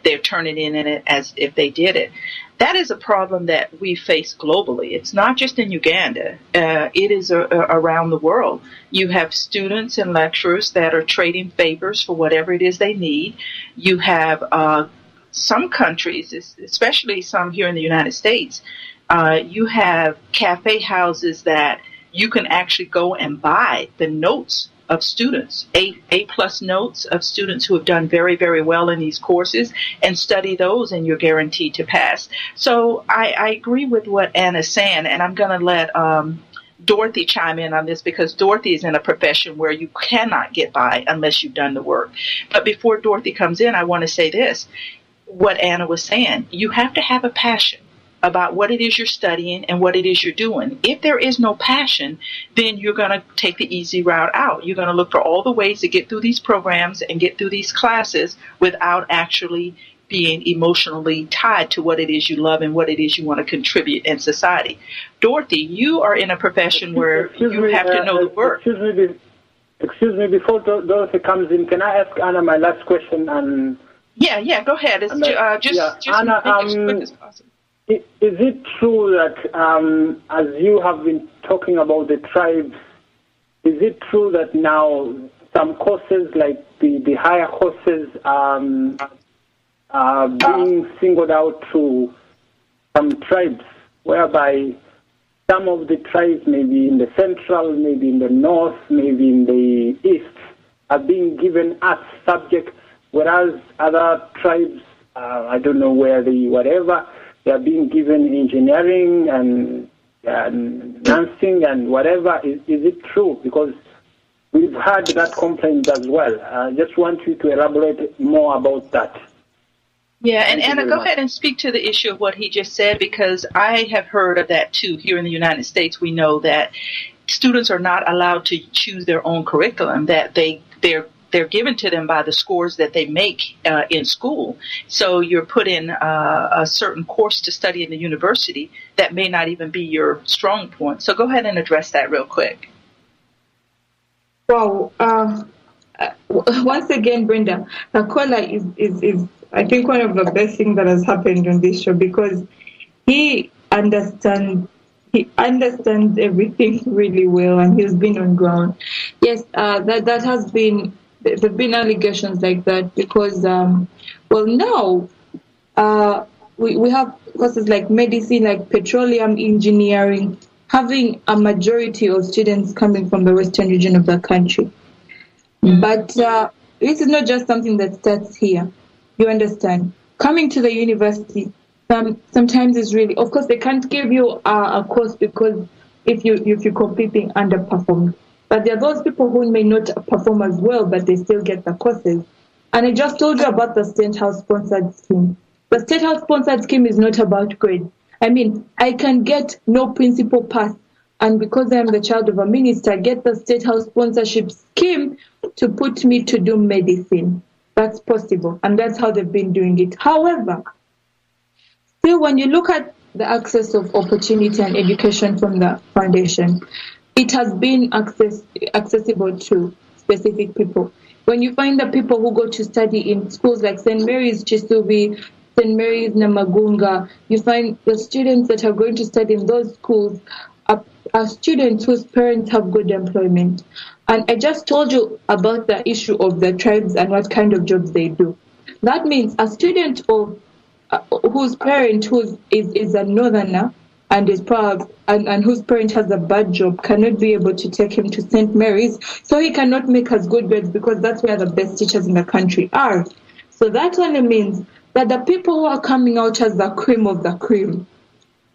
they're turning in it as if they did it. That is a problem that we face globally. It's not just in Uganda. It is around the world. You have students and lecturers that are trading favors for whatever it is they need. You have some countries, especially some here in the United States, you have cafe houses that you can actually go and buy the notes of students, A+ notes of students who have done very, very well in these courses, and study those, and you're guaranteed to pass. So I agree with what Anna's saying, and I'm going to let Dorothy chime in on this, because Dorothy is in a profession where you cannot get by unless you've done the work. But before Dorothy comes in, I want to say this, what Anna was saying, you have to have a passion about what it is you're studying and what it is you're doing. If there is no passion, then you're going to take the easy route out. You're going to look for all the ways to get through these programs and get through these classes without actually being emotionally tied to what it is you love and what it is you want to contribute in society. Dorothy, you are in a profession where you have to know the work. Excuse me, before Dorothy comes in, can I ask Anna my last question? Yeah, go ahead. It's just Anna, make it as quick as possible. Is it true that, as you have been talking about the tribes, is it true that now some courses, like the higher courses, are being singled out to some tribes, whereby some of the tribes, maybe in the central, maybe in the north, maybe in the east, are being given as subject, whereas other tribes, I don't know where they are being given engineering and nursing and whatever. Is it true? Because we've had that complaint as well. I just want you to elaborate more about that. Yeah, and Anna, go ahead and speak to the issue of what he just said, because I have heard of that too. Here in the United States, we know that students are not allowed to choose their own curriculum, that they're given to them by the scores that they make in school. So you're put in a certain course to study in the university that may not even be your strong point. So go ahead and address that real quick. Wow. Once again, Brenda, Akola is I think one of the best things that has happened on this show, because he understands everything really well, and he's been on ground. Yes, that has been. There have been allegations like that because, now we have courses like medicine, like petroleum engineering, having a majority of students coming from the western region of the country. But this is not just something that starts here. You understand? Coming to the university sometimes is really, of course, they can't give you a course because if you're competing underperformed. But there are those people who may not perform as well, but they still get the courses. And I just told you about the State House sponsored scheme. The State House sponsored scheme is not about grade. I mean, I can get no principal pass, and because I am the child of a minister, get the State House sponsorship scheme to put me to do medicine. That's possible, and that's how they've been doing it. However, still, when you look at the access of opportunity and education from the foundation, it has been accessible to specific people. When you find the people who go to study in schools like St. Mary's Chisubi, St. Mary's Namagunga, you find the students that are going to study in those schools are students whose parents have good employment. And I just told you about the issue of the tribes and what kind of jobs they do. That means a student of whose parent is a northerner and is proud and whose parent has a bad job cannot be able to take him to St. Mary's, so he cannot make as good grades because that's where the best teachers in the country are. So that only means that the people who are coming out as the cream of the cream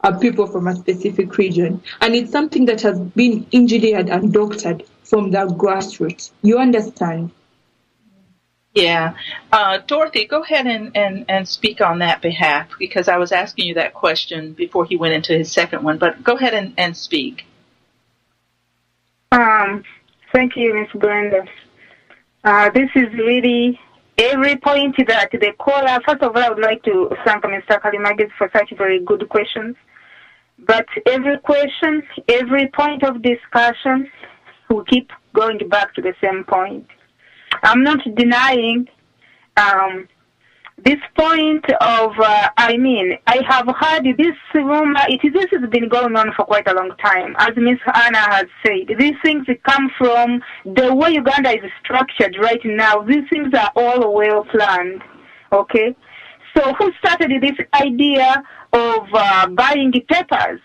are people from a specific region. And it's something that has been engineered and doctored from the grassroots. You understand? Yeah. Dorothy, go ahead and speak on that behalf, because I was asking you that question before he went into his second one, but go ahead and speak. Thank you, Ms. Brenda. This is really every point that the caller, first of all, I would like to thank Mr. Kalimagis for such very good questions. But every question, every point of discussion, we keep going back to the same point. I'm not denying this point of, I have heard this rumor, this has been going on for quite a long time. As Ms. Anna has said, these things come from the way Uganda is structured right now. These things are all well planned, okay? So who started this idea of buying papers?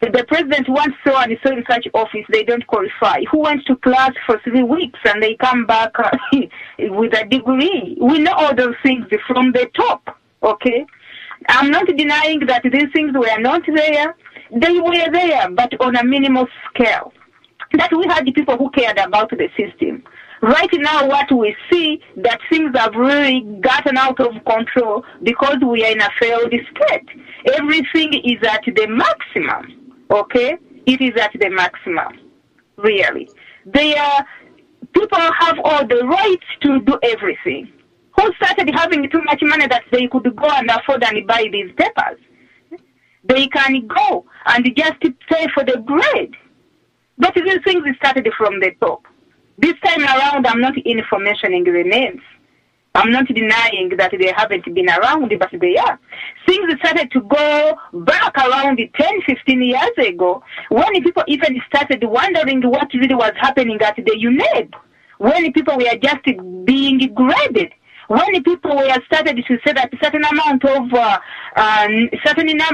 The president wants so and so in such office, they don't qualify. Who went to class for 3 weeks and they come back with a degree? We know all those things from the top, okay? I'm not denying that these things were not there. They were there, but on a minimal scale. That we had the people who cared about the system. Right now, what we see, that things have really gotten out of control because we are in a failed state. Everything is at the maximum. Okay? It is at the maximum, really. People have all the rights to do everything. Who started having too much money that they could go and afford and buy these papers? They can go and just pay for the grade. But these things started from the top. This time around, I'm not mentioning the names. I'm not denying that they haven't been around, but they are. Things started to go back around 10, 15 years ago, when people even started wondering what really was happening at the UNEB, when people were just being graded, when people were started to say that certain number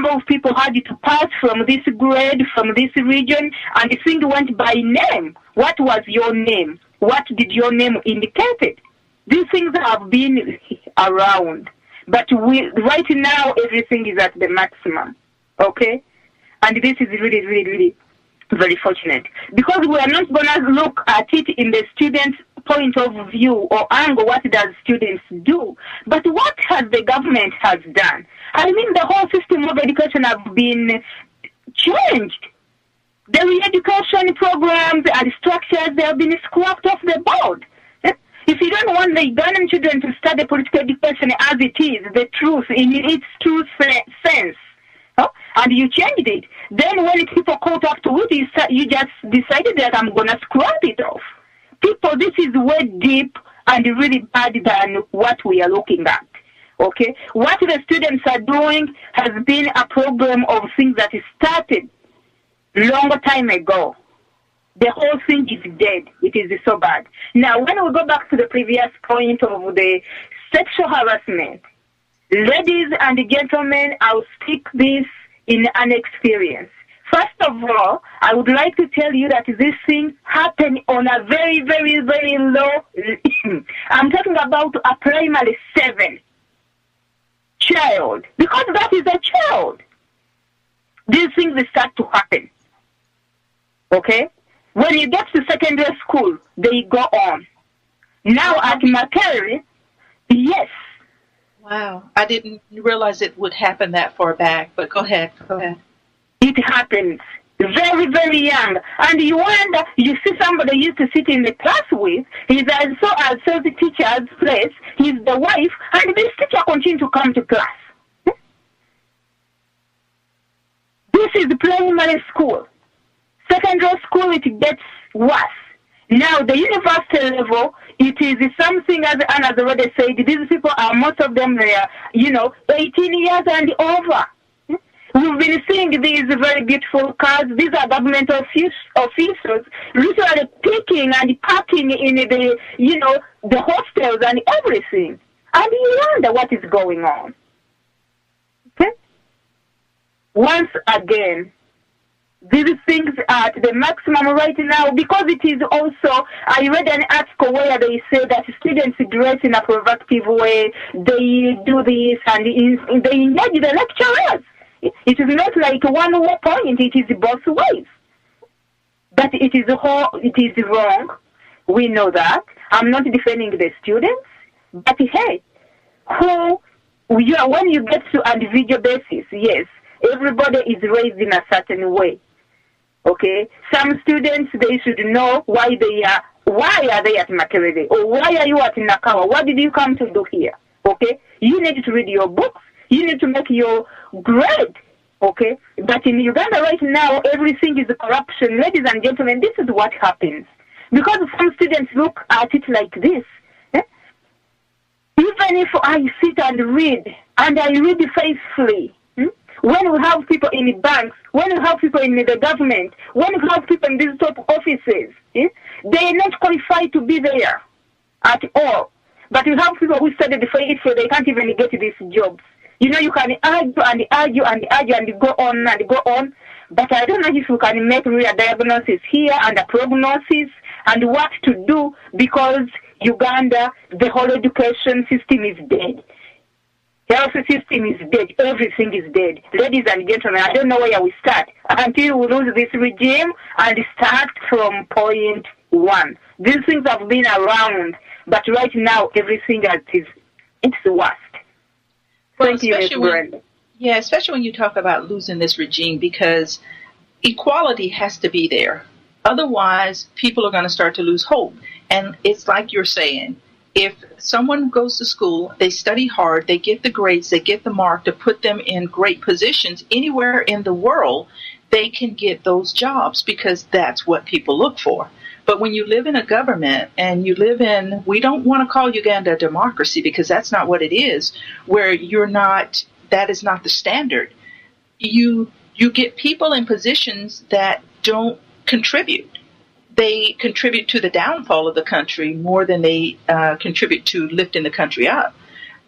of people had to pass from this grade, from this region, and the thing went by name. What was your name? What did your name indicate? These things have been around, but right now everything is at the maximum, okay? And this is really, really, really very fortunate because we are not going to look at it in the student's point of view or angle. What does students do? But what has the government has done? I mean, the whole system of education have been changed. The re-education programs and structures, they have been scrapped off the board. If you don't want the Ugandan children to study political education as it is, the truth, in its true sense, and you changed it, then when people caught up to it, you just decided that I'm going to scrap it off. People, this is way deep and really bad than what we are looking at. Okay? What the students are doing has been a program of things that started long time ago. The whole thing is dead. It is so bad. Now, when we go back to the previous point of the sexual harassment, ladies and gentlemen, I'll speak this in an experience. First of all, I would like to tell you that this thing happened on a very, very, very low. I'm talking about a primary 7 child, because that is a child. These things start to happen. Okay? When you get to secondary school, they go on. Now at Makerere, yes. Wow. I didn't realize it would happen that far back, but go ahead. It happens very, very young. And you wonder, you see somebody you used to sit in the class with, he's also the teacher's place, he's the wife, and this teacher continues to come to class. This is primary school. Secondary school, it gets worse. Now, the university level, it is something, as Anna has already said, these people are, most of them, they are, 18 years and over. We've been seeing these very beautiful cars. These are government officials literally picking and parking in the, the hostels and everything. And you wonder what is going on. Okay? Once again, these things are at the maximum right now because it is also, I read an article where they say that students dress in a provocative way, they do this and they engage the lecturers. It is not like one point, it is both ways. But it is wrong. We know that. I'm not defending the students, but hey, when you get to an individual basis, yes, everybody is raised in a certain way. Okay, some students, they should know why are they at Makerere, or why are you at Nakawa? What did you come to do here? Okay, you need to read your books. You need to make your grade. Okay? But in Uganda right now, everything is corruption. Ladies and gentlemen, this is what happens. Because some students look at it like this. Even if I sit and I read faithfully, when we have people in the banks, when we have people in the government, when we have people in these top offices, they are not qualified to be there at all. But we have people who studied faithfully, they can't even get these jobs. You know, you can argue and argue and argue and go on, but I don't know if you can make real diagnosis here and a prognosis and what to do, because Uganda, the whole education system is dead. Health system is dead. Everything is dead. Ladies and gentlemen, I don't know where we start until we lose this regime and start from point one. These things have been around, but right now everything it's worst. Thank you, Ms. Brenda. Yeah, especially when you talk about losing this regime, because equality has to be there. Otherwise, people are going to start to lose hope. And it's like you're saying, if someone goes to school, they study hard, they get the grades, they get the mark to put them in great positions anywhere in the world, they can get those jobs because that's what people look for. But when you live in a government and you live in, we don't want to call Uganda a democracy because that's not what it is, where that is not the standard. You get people in positions that don't contribute. They contribute to the downfall of the country more than they contribute to lifting the country up.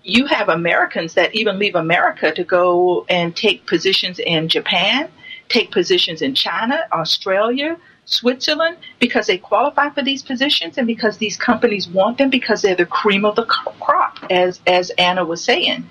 You have Americans that even leave America to go and take positions in Japan, take positions in China, Australia, Switzerland, because they qualify for these positions and because these companies want them because they're the cream of the crop, as Anna was saying.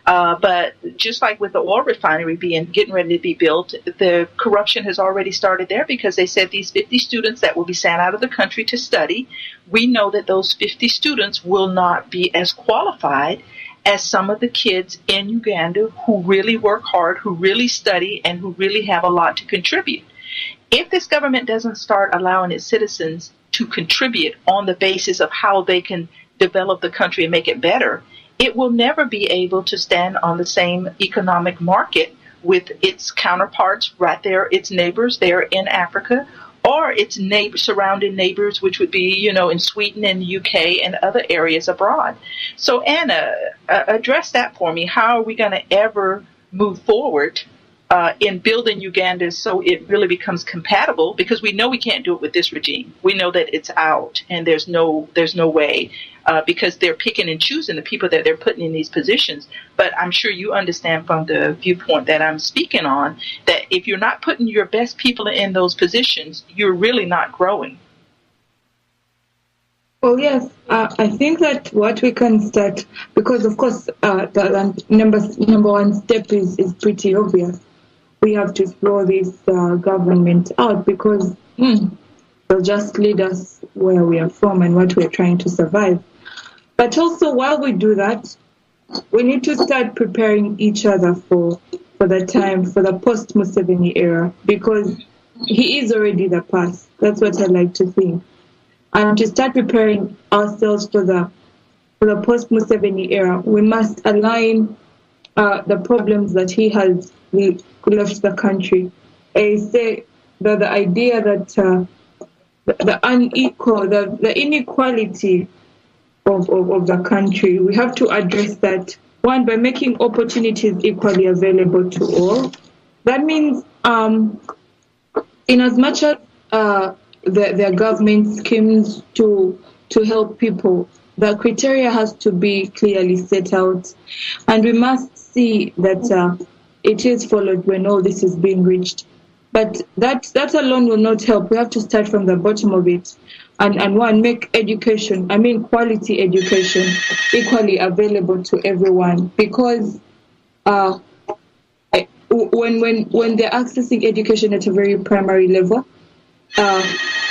But just like with the oil refinery getting ready to be built, the corruption has already started there because they said these 50 students that will be sent out of the country to study, we know that those 50 students will not be as qualified as some of the kids in Uganda who really work hard, who really study, and who really have a lot to contribute. If this government doesn't start allowing its citizens to contribute on the basis of how they can develop the country and make it better, it will never be able to stand on the same economic market with its counterparts right there, its neighbors there in Africa, or its surrounding neighbors, which would be, in Sweden and the UK and other areas abroad. So, Anna, address that for me. How are we going to ever move forward in building Uganda so it really becomes compatible? Because we know we can't do it with this regime. We know that it's out, and there's no way because they're picking and choosing the people that they're putting in these positions. But I'm sure you understand from the viewpoint that I'm speaking on that if you're not putting your best people in those positions, you're really not growing. Well, yes, I think that what we can start, because of course the number one step is pretty obvious. We have to throw this government out because they'll just lead us where we are from and what we're trying to survive. But also, while we do that, we need to start preparing each other for the post-Museveni era, because he is already the past. That's what I like to think. And to start preparing ourselves for the post-Museveni era, we must align the problems that he has left the country. I say that the idea that the inequality of the country, we have to address that, one, by making opportunities equally available to all. That means in as much as the government schemes to help people, the criteria has to be clearly set out, and we must see that it is followed when all this is being reached. But that alone will not help. We have to start from the bottom of it and make education, quality education, equally available to everyone. Because when they're accessing education at a very primary level,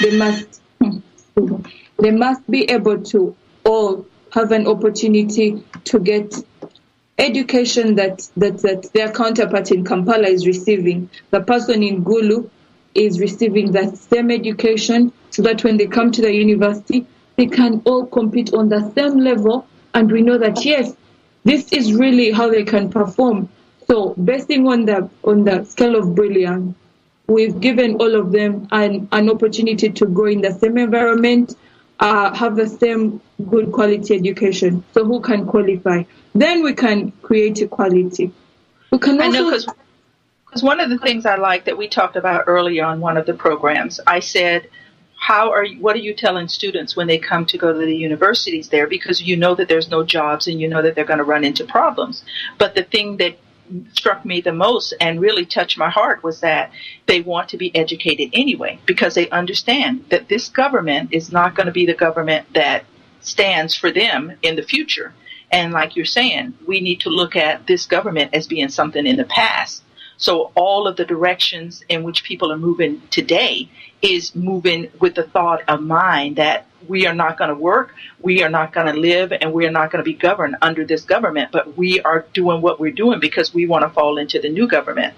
they must be able to all have an opportunity to get education that their counterpart in Kampala is receiving. The person in Gulu is receiving that same education, so that when they come to the university, they can all compete on the same level. And we know that, yes, this is really how they can perform. So basing on the scale of brilliance, we've given all of them an opportunity to grow in the same environment, have the same good quality education. So who can qualify? Then we can create equality. We can also... I know, because one of the things I like that we talked about earlier on one of the programs, I said, what are you telling students when they come to go to the universities there? Because you know that there's no jobs and you know that they're going to run into problems. But the thing that struck me the most and really touched my heart was that they want to be educated anyway, because they understand that this government is not going to be the government that stands for them in the future. And like you're saying, we need to look at this government as being something in the past. So all of the directions in which people are moving today is moving with the thought of mind that we are not going to work, we are not going to live, and we are not going to be governed under this government, but we are doing what we're doing because we want to fall into the new government.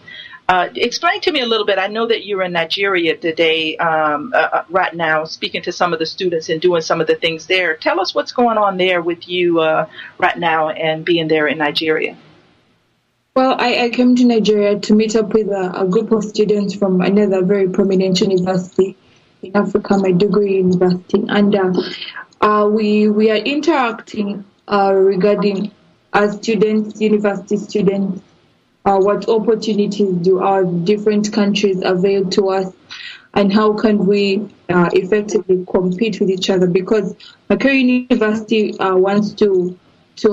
Explain to me a little bit. I know that you're in Nigeria today, right now, speaking to some of the students and doing some of the things there. Tell us what's going on there with you right now and being there in Nigeria. Well, I came to Nigeria to meet up with a group of students from another very prominent university in Africa, Maiduguri University, and we are interacting regarding as students, university students, what opportunities do our different countries avail to us, and how can we effectively compete with each other? Because Maiduguri University wants to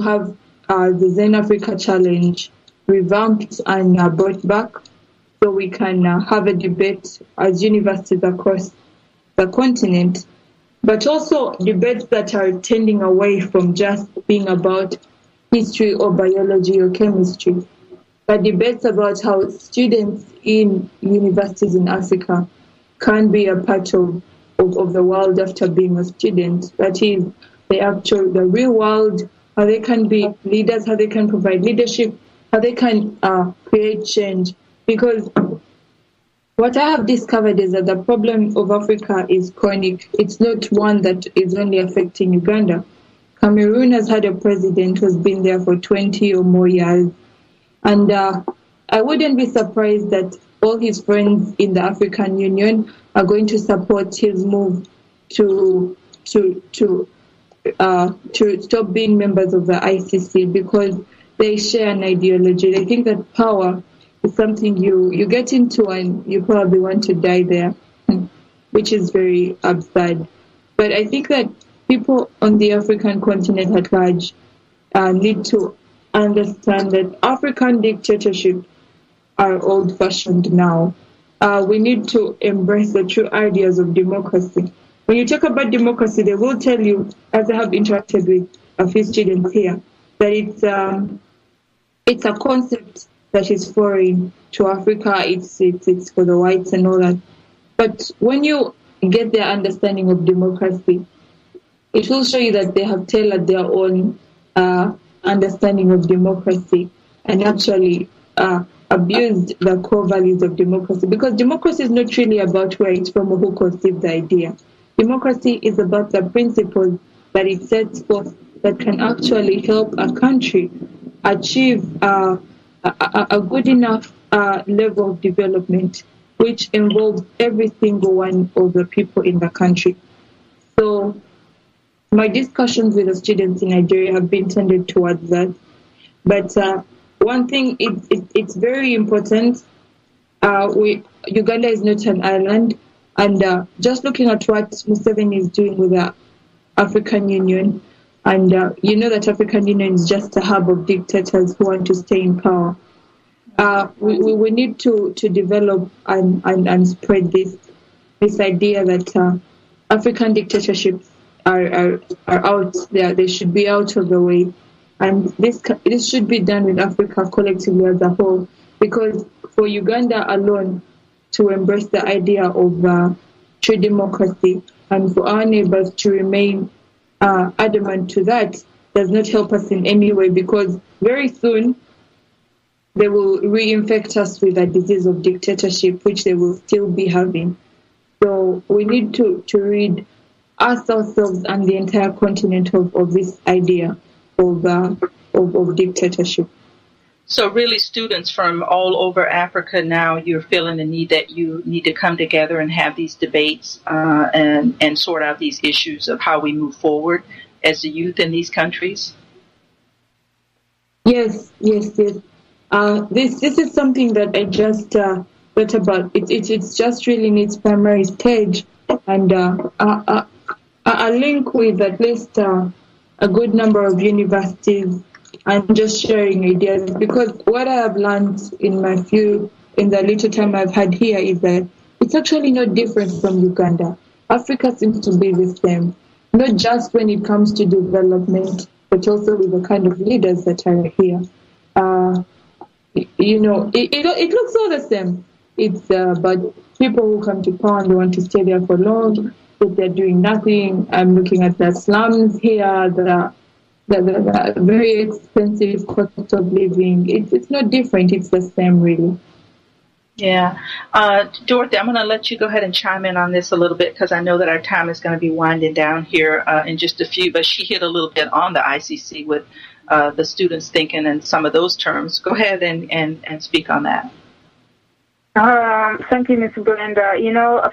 have the Zen Africa Challenge revamped and brought back, so we can have a debate as universities across the continent, but also debates that are tending away from just being about history or biology or chemistry, but debates about how students in universities in Africa can be a part of the world after being a student. That is the real world, how they can be leaders, how they can provide leadership, how they can create change. Because what I have discovered is that the problem of Africa is chronic. It's not one that is only affecting Uganda. Cameroon has had a president who's been there for 20 or more years. And I wouldn't be surprised that all his friends in the African Union are going to support his move to stop being members of the ICC, because they share an ideology. They think that power is something you get into and you probably want to die there, which is very absurd. But I think that people on the African continent at large need to understand that African dictatorships are old-fashioned now. We need to embrace the true ideas of democracy. When you talk about democracy, they will tell you, as I have interacted with a few students here, that it's a concept that is foreign to Africa. It's for the whites and all that. But when you get their understanding of democracy, it will show you that they have tailored their own understanding of democracy and actually abused the core values of democracy. Because democracy is not really about where it's from or who conceived the idea. Democracy is about the principles that it sets forth that can actually help a country achieve a good enough level of development, which involves every single one of the people in the country. So my discussions with the students in Nigeria have been tended towards that. But one thing, it's very important. Uganda is not an island, and just looking at what Museveni is doing with the African Union, and you know that African Union is just a hub of dictators who want to stay in power. We need to develop and spread this idea that African dictatorships are out there. They should be out of the way, and this should be done with Africa collectively as a whole. Because for Uganda alone to embrace the idea of true democracy, and for our neighbors to remain adamant to that, does not help us in any way, because very soon they will reinfect us with a disease of dictatorship, which they will still be having. So we need to rid ourselves and the entire continent of this idea of dictatorship. So really students from all over Africa now, you're feeling the need that you need to come together and have these debates and sort out these issues of how we move forward as the youth in these countries? Yes. This is something that I just thought about. It's just really in its primary stage, and a link with at least a good number of universities and just sharing ideas. Because what I have learned in the little time I've had here is that it's actually not different from Uganda. Africa seems to be the same, not just when it comes to development, but also with the kind of leaders that are here. It looks all the same. It's but people who come to power and they want to stay there for long, but they're doing nothing. I'm looking at the slums here, the very expensive cost of living. It's not different. It's the same, really. Yeah. Dorothy, I'm going to let you go ahead and chime in on this a little bit because I know that our time is going to be winding down here in just a few, but she hit a little bit on the ICC with the students thinking and some of those terms. Go ahead and speak on that. Thank you, Ms. Brenda.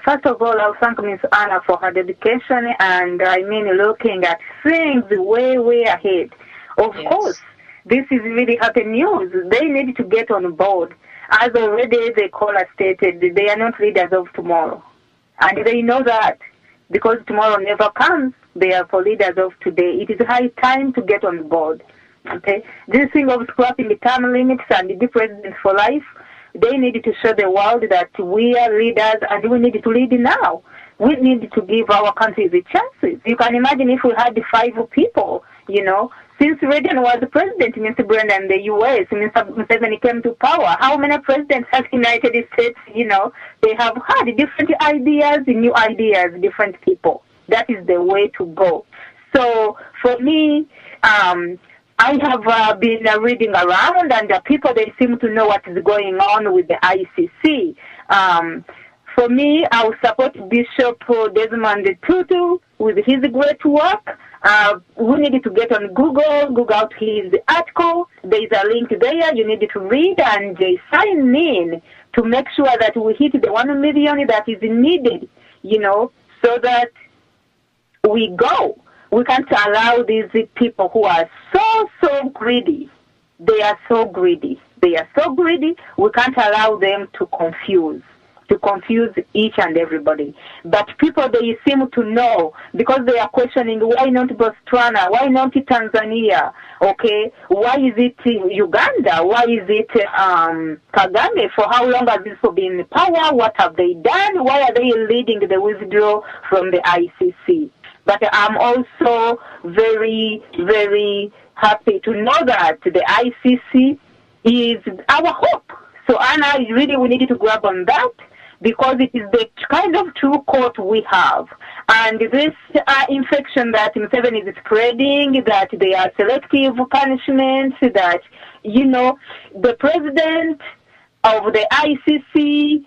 First of all, I'll thank Ms. Anna for her dedication and looking at things way ahead. Of course, this is really hot news. They need to get on board. As already the caller stated, they are not leaders of tomorrow. And they know that because tomorrow never comes, they are for leaders of today. It is high time to get on board. Okay? This thing of scrapping the term limits and the presidents for life, they need to show the world that we are leaders and we need to lead now. We need to give our country the chances. You can imagine if we had 5 people, since Reagan was the president, Mr. Brenda, in the U.S., Mr. Museveni came to power, how many presidents has the United States, they have had different ideas, new ideas, different people. That is the way to go. So for me, I have been reading around, and the people, they seem to know what is going on with the ICC. For me, I will support Bishop Desmond Tutu with his great work. We need to get on Google out his article. There is a link there. You need to read and sign in to make sure that we hit the 1 million that is needed, so that we go. We can't allow these people who are so greedy. They are so greedy. We can't allow them to confuse each and everybody. But people, they seem to know because they are questioning, why not Botswana? Why not Tanzania? Okay? Why is it Uganda? Why is it Kagame? For how long has this been in power? What have they done? Why are they leading the withdrawal from the ICC? But I'm also very, very happy to know that the ICC is our hope. So, Anna, really we need to grab on that because it is the kind of true court we have. And this infection that Museveni is spreading, that they are selective punishments, that, the president of the ICC,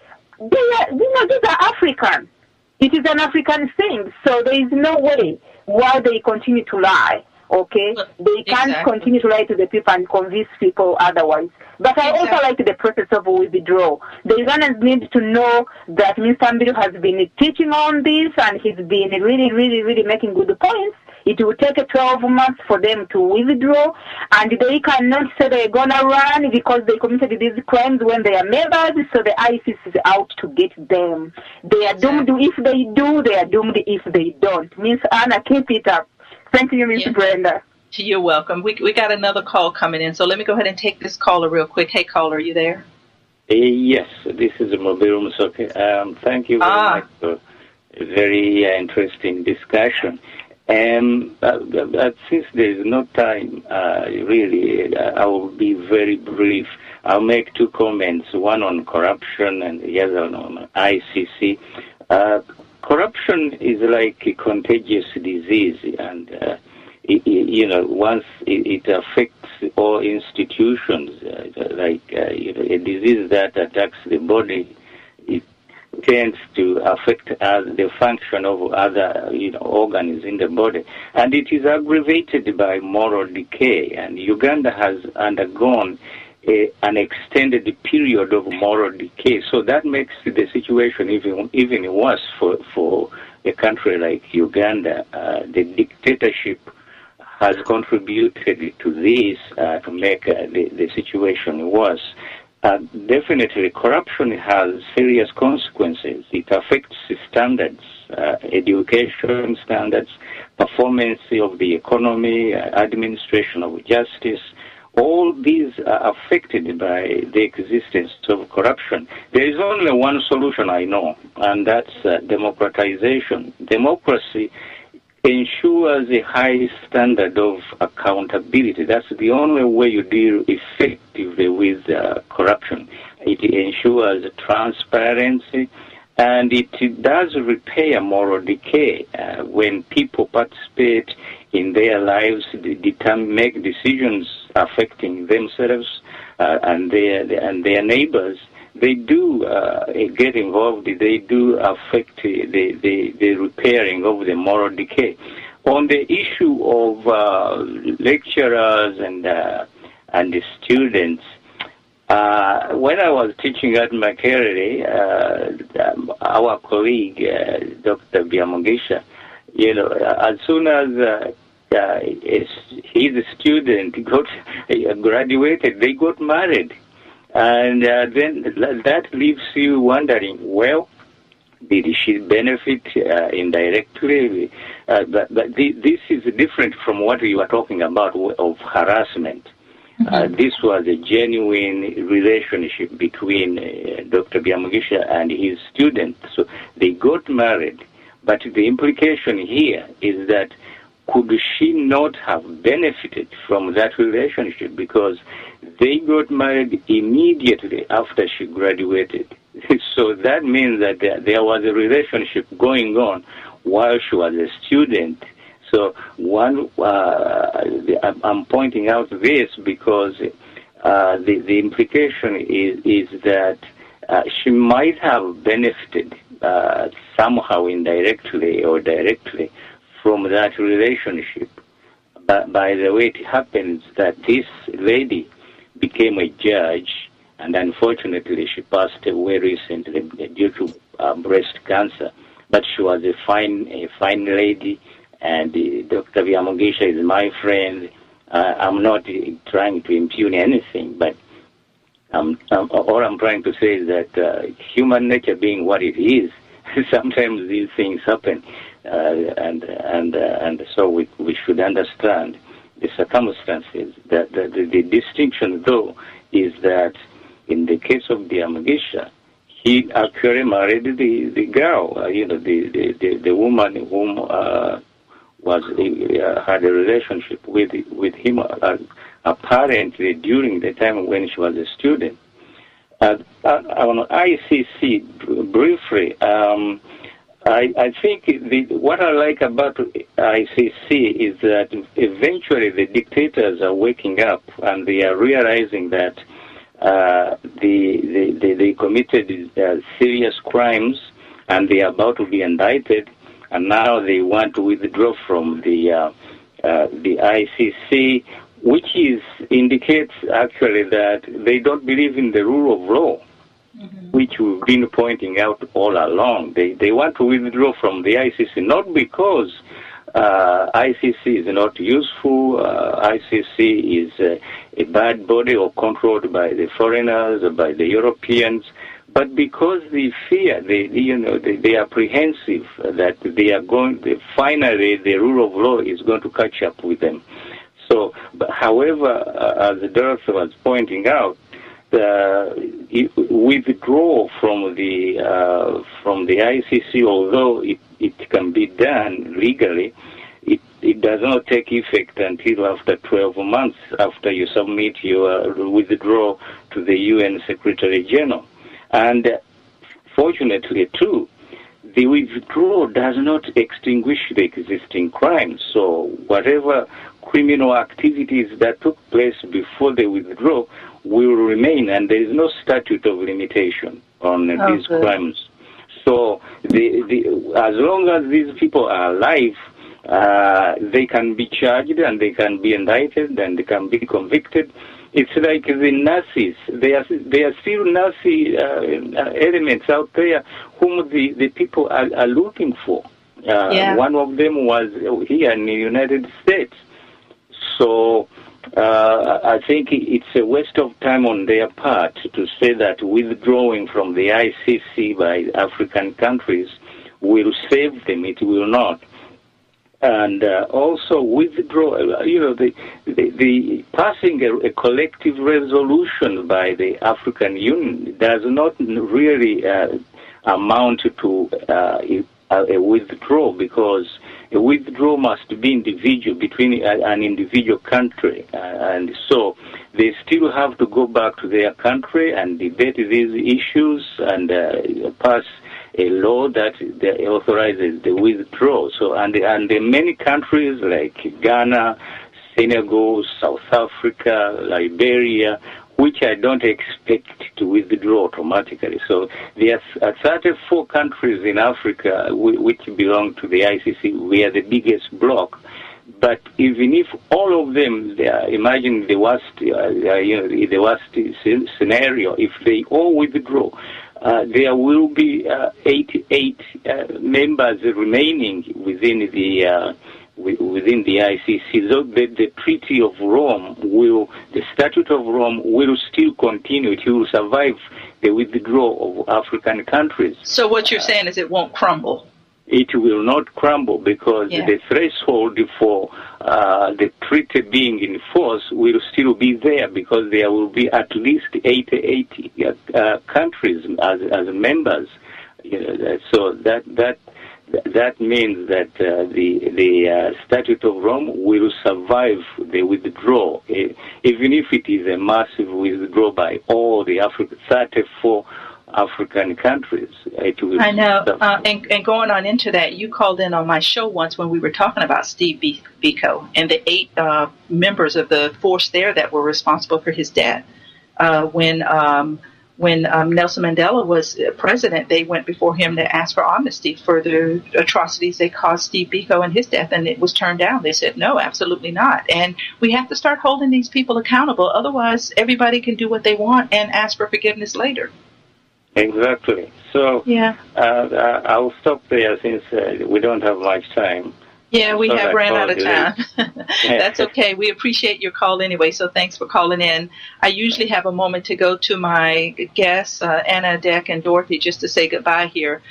these are African. It is an African thing, so there is no way why they continue to lie, okay? They can't continue to lie to the people and convince people otherwise. But I also like the process of withdrawal. The Ugandans need to know that Mr. Mbiru has been teaching on this and he's been really making good points. It will take 12 months for them to withdraw, and they cannot say they're going to run because they committed these crimes when they are members, so the ICC is out to get them. They are doomed if they do, they are doomed if they don't. Miss Anna, keep it up. Thank you, Miss Brenda. You're welcome. We got another call coming in, so let me go ahead and take this caller real quick. Hey, caller, are you there? Yes, this is Mobiru Musoke. Thank you very much for a very interesting discussion. Since there is no time, really, I will be very brief. I'll make 2 comments, one on corruption and the other on ICC. Corruption is like a contagious disease, and once it affects all institutions, a disease that attacks the body, it tends to affect the function of other organs in the body, and it is aggravated by moral decay. And Uganda has undergone an extended period of moral decay. So that makes the situation even worse for a country like Uganda. The dictatorship has contributed to this to make the situation worse. Definitely, corruption has serious consequences. It affects standards, education standards, performance of the economy, administration of justice. All these are affected by the existence of corruption. There is only one solution I know, and that's democratization. Democracy ensures a high standard of accountability. That's the only way you deal effectively with corruption. It ensures transparency, and it does repair moral decay when people participate in their lives, make decisions affecting themselves and their neighbors. They do get involved. They do affect the repairing of the moral decay. On the issue of lecturers and the students, when I was teaching at Makerere, our colleague, Dr. Biamugisha, as soon as his student graduated, they got married. And then that leaves you wondering, well, did she benefit indirectly? But this is different from what you are talking about of harassment. This was a genuine relationship between Dr. Biamugisha and his student. So they got married. But the implication here is that could she not have benefited from that relationship, because they got married immediately after she graduated. So that means that there was a relationship going on while she was a student. So I'm pointing out this because the implication is that she might have benefited somehow indirectly or directly from that relationship. But by the way, it happens that this lady became a judge, and unfortunately she passed away recently due to breast cancer. But she was a fine lady, and Dr. Biamugisha is my friend. I'm not trying to impugn anything, but all I'm trying to say is that human nature being what it is, sometimes these things happen. And so we should understand the circumstances. The distinction, though, is that in the case of Biamugisha, he actually married the girl, the woman whom had a relationship with him apparently during the time when she was a student. On ICC, briefly. I think what I like about ICC is that eventually the dictators are waking up and they are realizing that they committed serious crimes and they are about to be indicted, and now they want to withdraw from the ICC, which indicates actually that they don't believe in the rule of law. Which we've been pointing out all along. They want to withdraw from the ICC, not because ICC is not useful, ICC is a bad body or controlled by the foreigners or by the Europeans, but because they fear, they are apprehensive that they are finally the rule of law is going to catch up with them. So, however, as Dorothy was pointing out, withdraw from the ICC, although it can be done legally, it does not take effect until after 12 months after you submit your withdrawal to the UN Secretary General. And fortunately, too, the withdrawal does not extinguish the existing crimes. So whatever criminal activities that took place before the withdrawal will remain, and there is no statute of limitation on these crimes. So as long as these people are alive, they can be charged and they can be indicted and they can be convicted. It's like the Nazis. There are still Nazi elements out there whom the people are looking for. One of them was here in the United States. So I think it's a waste of time on their part to say that withdrawing from the ICC by African countries will save them. It will not. And also withdraw, the passing a collective resolution by the African Union does not really amount to a withdrawal, because a withdrawal must be individual between an individual country, and so they still have to go back to their country and debate these issues and pass a law that authorizes the withdrawal. So, and many countries like Ghana, Senegal, South Africa, Liberia, which I don't expect to withdraw automatically. So there are 34 countries in Africa which belong to the ICC. We are the biggest bloc. But even if all of them, imagine the worst, the worst scenario, if they all withdraw, there will be 88 members remaining within the ICC. So the Treaty of Rome the Statute of Rome will still continue. It will survive the withdrawal of African countries. So what you're saying is it won't crumble? It will not crumble, because the threshold for the treaty being in force will still be there, because there will be at least 88 countries as members. So that means that the Statute of Rome will survive the withdrawal, even if it is a massive withdrawal by all the 34 African countries. I know, and going on into that, you called in on my show once when we were talking about Steve Biko and the 8 members of the force there that were responsible for his death. When Nelson Mandela was president, they went before him to ask for amnesty for the atrocities they caused Steve Biko and his death, and it was turned down. They said, no, absolutely not. And we have to start holding these people accountable. Otherwise, everybody can do what they want and ask for forgiveness later. Exactly. So I'll stop there since we don't have much time. Yeah, we have ran out of time. That's okay. We appreciate your call anyway, so thanks for calling in. I usually have a moment to go to my guests, Anna, Deck, and Dorothy, just to say goodbye here.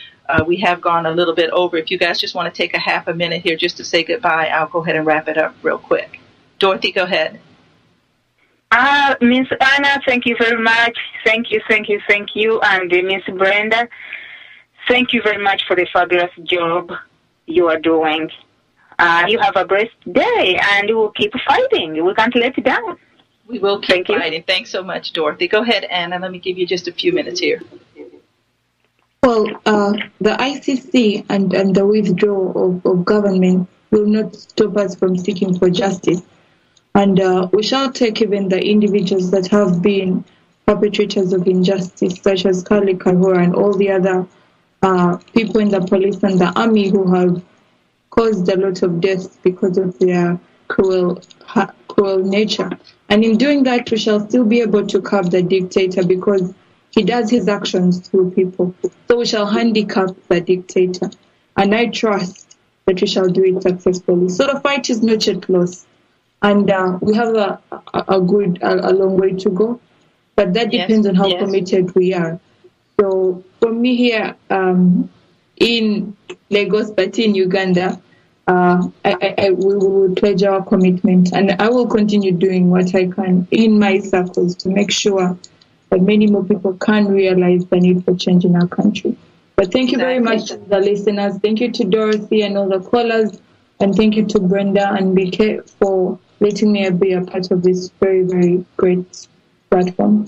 We have gone a little bit over. If you guys just want to take a half a minute here just to say goodbye, I'll go ahead and wrap it up real quick. Dorothy, go ahead. Miss Anna, thank you very much. Thank you. And Miss Brenda, thank you very much for the fabulous job you are doing. You have a blessed day, and we'll keep fighting. We can't let it down. We will keep fighting. Thanks so much, Dorothy. Go ahead, Anna. Let me give you just a few minutes here. Well, the ICC and the withdrawal of government will not stop us from seeking for justice. And we shall take even the individuals that have been perpetrators of injustice, such as Kali Kahura and all the other people in the police and the army who have caused a lot of deaths because of their cruel nature. And in doing that, we shall still be able to curb the dictator, because he does his actions through people. So we shall handicap the dictator. And I trust that we shall do it successfully. So the fight is not yet lost. And we have a long way to go. But that depends on how committed we are. So for me here in Lagos, but in Uganda, we will pledge our commitment. And I will continue doing what I can in my circles to make sure that many more people can realize the need for change in our country. But thank you very much to the listeners. Thank you to Dorothy and all the callers. And thank you to Brenda and BK for letting me be a part of this very, very great platform.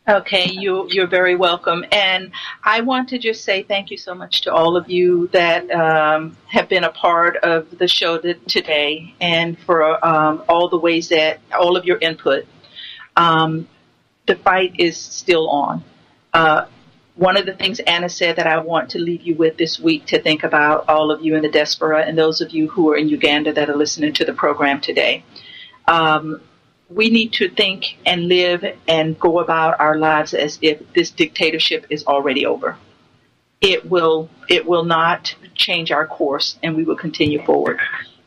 Okay, you're very welcome. And I want to just say thank you so much to all of you that have been a part of the show today, and for all the ways that all of your input. The fight is still on. one of the things Anna said that I want to leave you with this week to think about, all of you in the diaspora and those of you who are in Uganda that are listening to the program today. We need to think and live and go about our lives as if this dictatorship is already over. It will not change our course, and we will continue forward.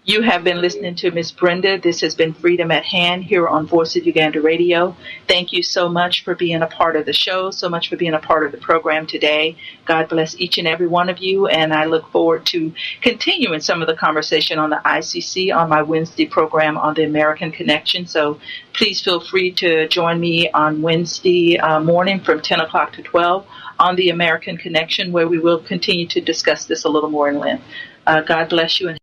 You have been listening to Miss Brenda. This has been Freedom at Hand here on Voice of Uganda Radio. Thank you so much for being a part of the show, so much for being a part of the program today. God bless each and every one of you, and I look forward to continuing some of the conversation on the ICC on my Wednesday program on the American Connection. So please feel free to join me on Wednesday morning from 10 o'clock to 12 on the American Connection, where we will continue to discuss this a little more in length. God bless you. And